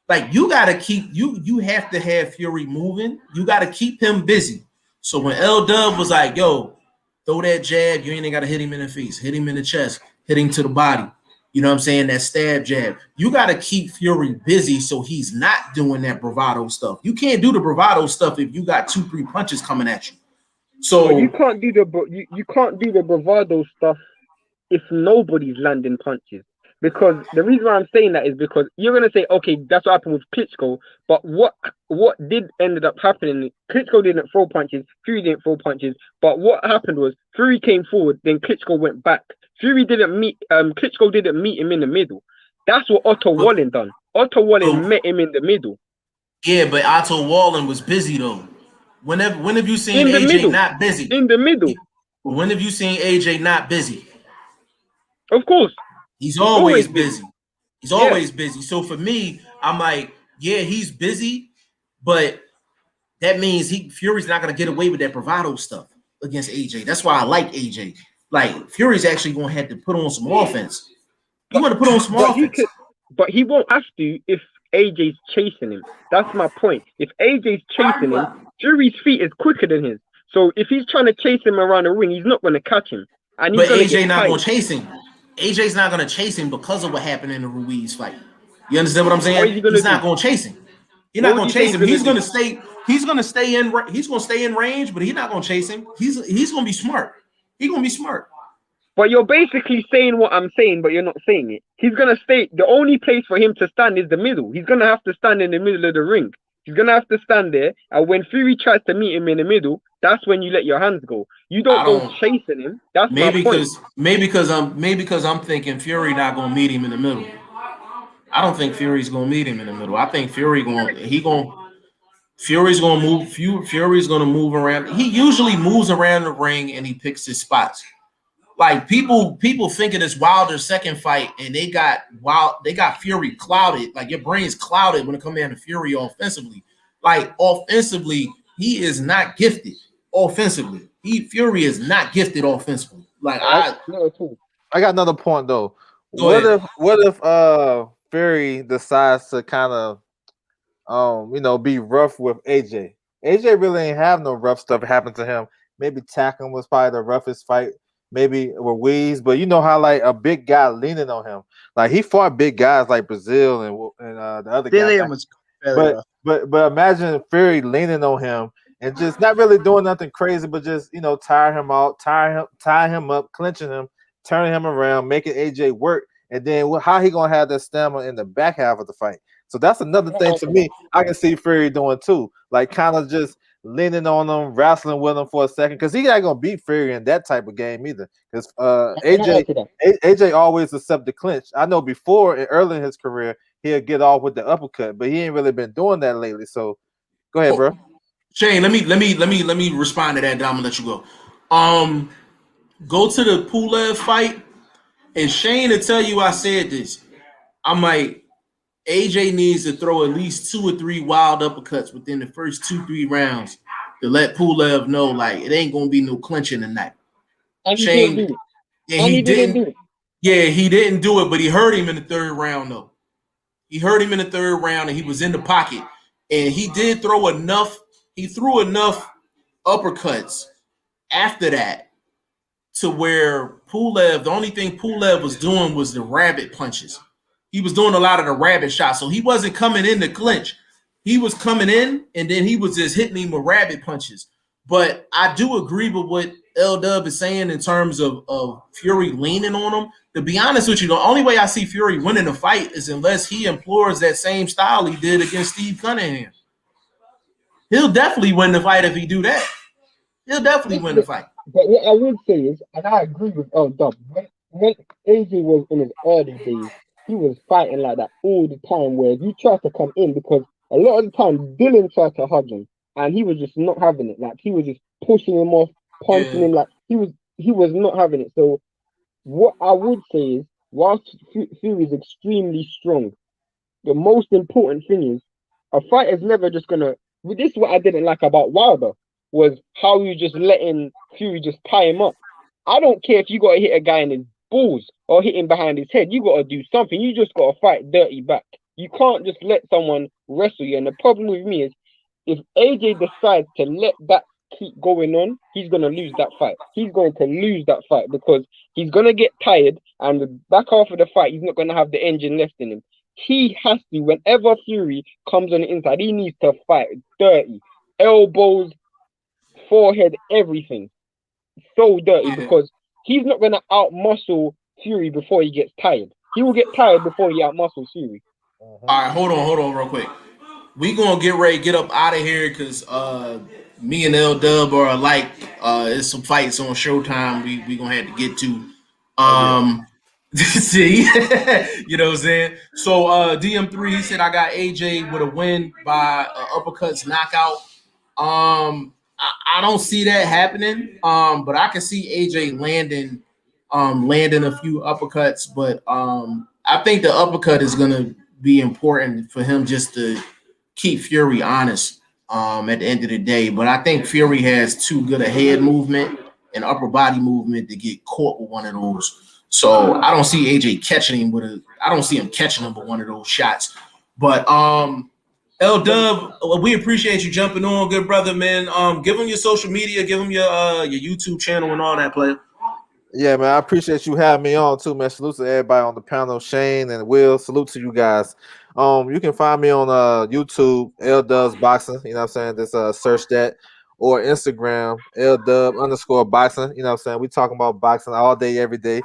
Like you have to have Fury moving. You got to keep him busy. So when L Dub was like, "Yo, throw that jab," you ain't got to hit him in the face, hit him in the chest, hit him to the body. You know what I'm saying? That stab jab. You got to keep Fury busy so he's not doing that bravado stuff. You can't do the bravado stuff if you got 2-3 punches coming at you. So but you can't do the bravado stuff if nobody's landing punches. Because the reason why I'm saying that is because you're gonna say, okay, that's what happened with Klitschko, but what did ended up happening? Klitschko didn't throw punches, Fury didn't throw punches, but what happened was Fury came forward, then Klitschko went back. Klitschko didn't meet him in the middle. That's what Otto Wallen done. Otto Wallen met him in the middle. Yeah, but Otto Wallen was busy though. When have you seen AJ not busy? In the middle. When have you seen AJ not busy? Of course. He's always busy. He's always busy. So for me, I'm like, yeah, he's busy, but that means Fury's not gonna get away with that bravado stuff against AJ. That's why I like AJ. Like Fury's actually gonna have to put on some offense. You want to put on some offense. But he won't have to if AJ's chasing him. That's my point. If AJ's chasing him, Fury's feet is quicker than his. So if he's trying to chase him around the ring, he's not going to catch him. And but AJ not going to chase him. AJ's not going to chase him because of what happened in the Ruiz fight. You understand what I'm saying? He's not going to chase him. He's not going to chase him. He's going to stay. He's going to stay in. He's going to stay in range, but he's not going to chase him. He's going to be smart. He's going to be smart. But you're basically saying what I'm saying, but you're not saying it. He's going to stay. The only place for him to stand is the middle. He's going to have to stand in the middle of the ring. He's going to have to stand there. And when Fury tries to meet him in the middle, that's when you let your hands go. You don't go chasing him. That's my point. Maybe because I'm thinking Fury not going to meet him in the middle. I don't think Fury's going to meet him in the middle. I think Fury's going to move. Fury's going to move around. He usually moves around the ring and he picks his spots. Like people think of this Wilder second fight and they got Fury clouded. Like your brain's clouded when it comes down to Fury offensively. Like offensively, he is not gifted offensively. Fury is not gifted offensively. Like I got another point though. What if Fury decides to kind of be rough with AJ? AJ really ain't have no rough stuff happen to him. Maybe tackling was probably the roughest fight. Maybe Ruiz, but you know how like a big guy leaning on him, like he fought big guys like Brazil and the other guy. But imagine Fury leaning on him and just not really doing nothing crazy, but just tire him out, tie him up, clinching him, turning him around, making AJ work, and then how he gonna have that stamina in the back half of the fight? So that's another thing to me. I can see Fury doing too, like kind of just leaning on him, wrestling with him for a second, because he not gonna beat Fury in that type of game either. Because AJ always accept the clinch. I know before early in his career he'll get off with the uppercut, but he ain't really been doing that lately. So go ahead, bro. Shane, let me respond to that. Then I'm gonna let you go. Go to the Pulev fight, and Shane will tell you I said this. I'm like, AJ needs to throw at least 2 or 3 wild uppercuts within the first 2-3 rounds to let Pulev know, like, it ain't gonna be no clinching tonight. And Shane, he didn't do it. yeah, And he didn't do it. Yeah, he didn't do it, but he hurt him in the 3rd round though. He hurt him in the 3rd round, and he was in the pocket, and he did throw enough. He threw enough uppercuts after that to where Pulev, the only thing Pulev was doing was the rabbit punches. He was doing a lot of the rabbit shots, so he wasn't coming in to clinch. He was coming in, and then he was just hitting him with rabbit punches. But I do agree with what L-Dub is saying in terms of Fury leaning on him. To be honest with you, the only way I see Fury winning the fight is unless he implores that same style he did against Steve Cunningham. He'll definitely win the fight if he do that. He'll definitely win the fight. But what I would say is, and I agree with L-Dub, when AJ was in his early days, he was fighting like that all the time, where he tried to come in, because a lot of the time Dylan tried to hug him, and he was just not having it. Like, he was just pushing him off, punching him, like he was not having it. So what I would say is, whilst Fury is extremely strong, the most important thing is a fighter's never just gonna. This is what I didn't like about Wilder, was how you just letting Fury just tie him up. I don't care if you got to hit a guy in his balls or hit him behind his head. You got to do something. You just got to fight dirty back. You can't just let someone wrestle you. And the problem with me is, if AJ decides to let that keep going on, he's going to lose that fight. He's going to lose that fight because he's going to get tired, and the back half of the fight, he's not going to have the engine left in him. He has to, whenever Fury comes on the inside, he needs to fight dirty. Elbows, forehead, everything. So dirty, because he's not going to out-muscle Fury before he gets tired. He will get tired before he out-muscles Fury. All right, hold on real quick. We going to get ready to get up out of here because me and L-Dub are alike. There's some fights on Showtime we going to have to get to. See, you know what I'm saying? So DM3, he said I got AJ with a win by uppercuts knockout. I don't see that happening. But I can see AJ landing a few uppercuts. But I think the uppercut is gonna be important for him just to keep Fury honest at the end of the day. But I think Fury has too good a head movement and upper body movement to get caught with one of those. So I don't see AJ catching him I don't see him catching him with one of those shots. But L-Dub, we appreciate you jumping on, good brother, man. Give him your social media, give him your YouTube channel and all that, player. Yeah, man, I appreciate you having me on too, man. Salute to everybody on the panel, Shane and Will. Salute to you guys. You can find me on YouTube, L-Dubs Boxing. You know what I'm saying? Just search that. Or Instagram, L-Dub_boxing. You know what I'm saying? We talking about boxing all day, every day.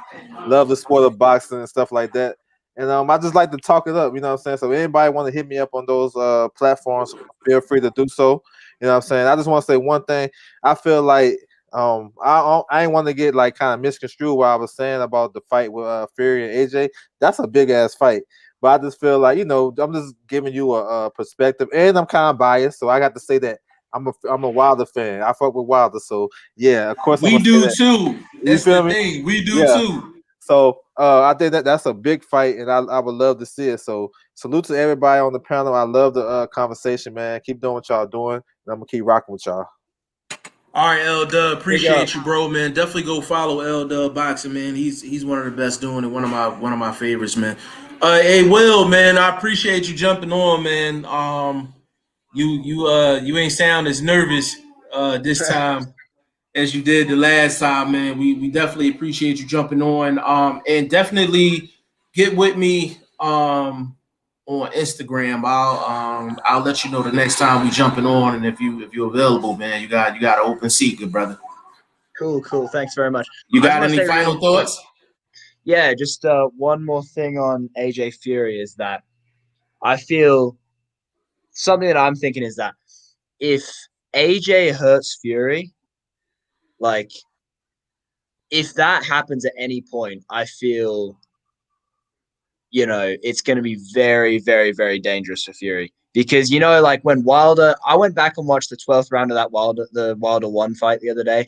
Love the sport of boxing and stuff like that. And I just like to talk it up, you know what I'm saying? So if anybody want to hit me up on those platforms, feel free to do so. You know what I'm saying? I just want to say one thing. I feel like I ain't want to get like kind of misconstrued what I was saying about the fight with Fury and AJ. That's a big ass fight. But I just feel like, you know, I'm just giving you a perspective, and I'm kind of biased, so I got to say that I'm a Wilder fan. I fuck with Wilder, so yeah, of course we do too. That's the thing. We do too. So I think that's a big fight, and I would love to see it. So salute to everybody on the panel. I love the conversation, man. Keep doing what y'all doing, and I'm gonna keep rocking with y'all. All right, L-Dub, appreciate you, bro, man. Definitely go follow L-Dub Boxing, man. He's one of the best doing it. One of my favorites, man. Hey, Will, man, I appreciate you jumping on, man. You ain't sound as nervous this time as you did the last time, man. We definitely appreciate you jumping on. And definitely get with me on Instagram. I'll let you know the next time we jumping on, and if you're available, man, you got an open seat, good brother. Cool. Thanks very much. You got any final thoughts? Yeah, just one more thing on AJ Fury is that I feel something that I'm thinking is that if AJ hurts Fury, like if that happens at any point, I feel it's going to be very, very, very dangerous for Fury because like when Wilder, I went back and watched the 12th round of the Wilder 1 fight the other day,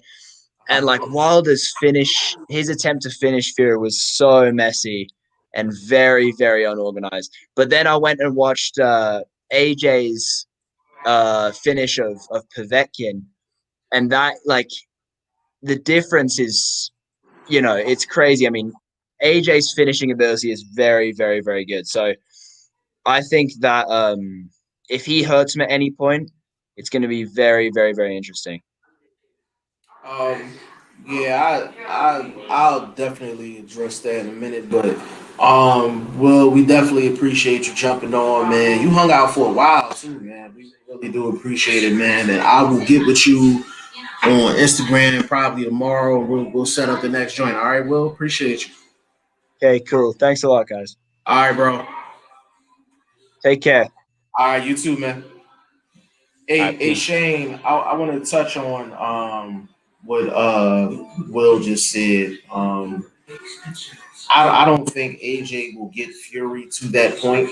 and like Wilder's finish, his attempt to finish Fury was so messy and very, very unorganized. But then I went and watched AJ's finish of Povetkin, and that like the difference is, it's crazy. I mean, AJ's finishing ability is very, very, very good. So I think that if he hurts him at any point, it's going to be very, very, very interesting. Um, yeah, I'll definitely address that in a minute, but well, we definitely appreciate you jumping on, man. You hung out for a while too, man. We really do appreciate it, man. And I will get with you on Instagram probably tomorrow. We'll set up the next joint. All right, Will, appreciate you. Okay, cool. Thanks a lot, guys. All right, bro. Take care. All right, you too, man. Hey, Peace. Shane, I want to touch on what Will just said. I don't think AJ will get Fury to that point.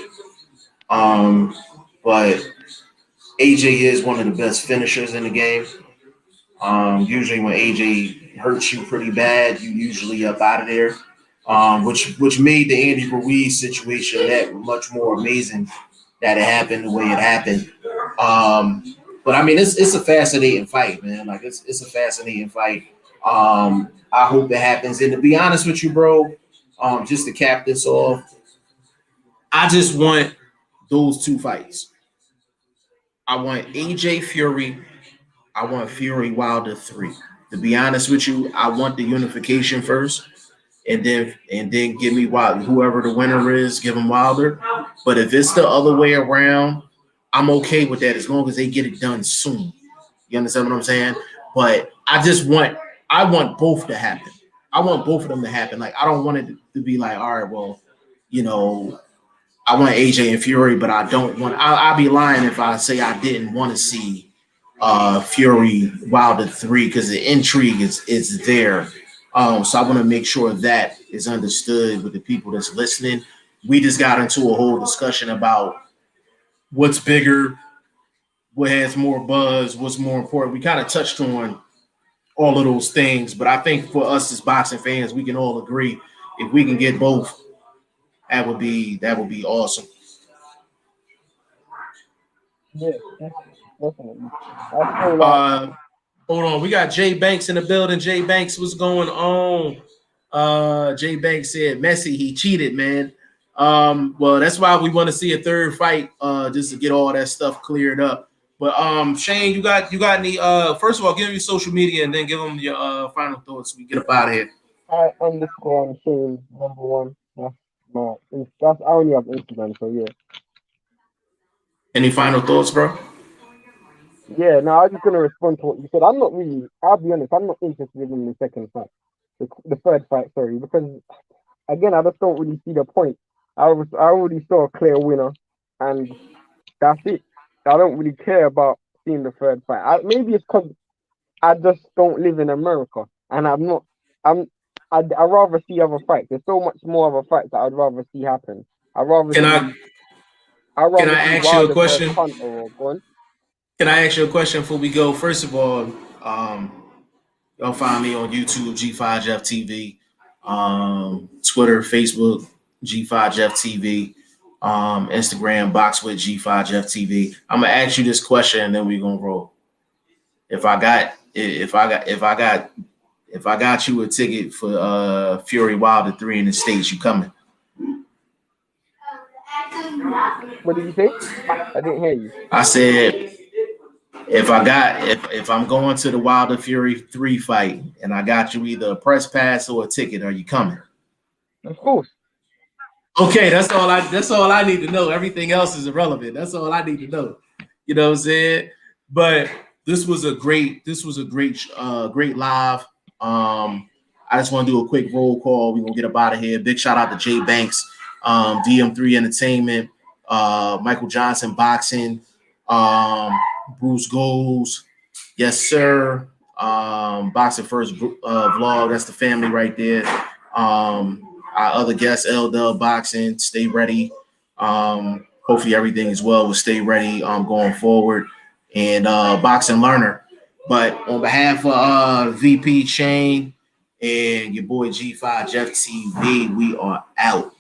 But AJ is one of the best finishers in the game. Usually when AJ hurts you pretty bad, you usually up out of there. Which made the Andy Ruiz situation that much more amazing that it happened the way it happened. But I mean, it's a fascinating fight, man. Like it's a fascinating fight. I hope it happens. And to be honest with you, bro, just to cap this off, I just want those two fights. I want AJ Fury. I want Fury Wilder 3. To be honest with you, I want the unification first, and then give me Wilder. Whoever the winner is, give him Wilder. But if it's the other way around, I'm okay with that as long as they get it done soon. You understand what I'm saying? But I want both to happen. I want both of them to happen. Like I don't want it to be like, all right, well, I want AJ and Fury, but I don't want. I'll be lying if I say I didn't want to see Fury Wilder 3 because the intrigue is there. So I want to make sure that is understood with the people that's listening. We just got into a whole discussion about what's bigger, what has more buzz, what's more important. We kind of touched on all of those things, but I think for us as boxing fans, we can all agree if we can get both, that would be awesome. Yeah, definitely. I feel like Hold on, we got Jay Banks in the building. Jay Banks, what's going on? Jay Banks said Messi, he cheated, man. Well, that's why we want to see a third fight, just to get all that stuff cleared up. But Shane, you got any first of all, give me your social media and then give them your final thoughts so we get up out of here. I Shane #1. That's I only have Instagram, so yeah. Any final thoughts, bro? Yeah, no, I was just gonna respond to what you said. I'll be honest, I'm not interested in the second fight. The third fight, sorry, because again I just don't really see the point. I already saw a clear winner and that's it. I don't really care about seeing the third fight. Maybe it's because I just don't live in America and I'd rather see other fights. There's so much more other fights that I'd rather see happen. Can I ask you a question? Can I ask you a question before we go? First of all, y'all find me on YouTube, G5Jeff TV, Twitter, Facebook, G5Jeff TV, Instagram, Box with G5Jeff TV. I'm gonna ask you this question and then we're gonna roll. If I got you a ticket for Fury Wilder 3 in the States, you coming? What did you say? I didn't hear you. I said if I'm going to the Wilder Fury 3 fight and I got you either a press pass or a ticket, are you coming? Of course. Okay, that's all I need to know. Everything else is irrelevant. That's all I need to know. You know what I'm saying? But this was a great live. I just want to do a quick roll call. We're gonna get up out of here. Big shout out to Jay Banks, DM3 Entertainment, Michael Johnson Boxing, Bruce Goals, yes sir. Boxing First Vlog. That's the family right there. Our other guest, L Boxing. Stay ready. Hopefully everything is well. We'll stay ready going forward. And Boxing Learner. But on behalf of VP Shane and your boy G5 Jeff TV, we are out.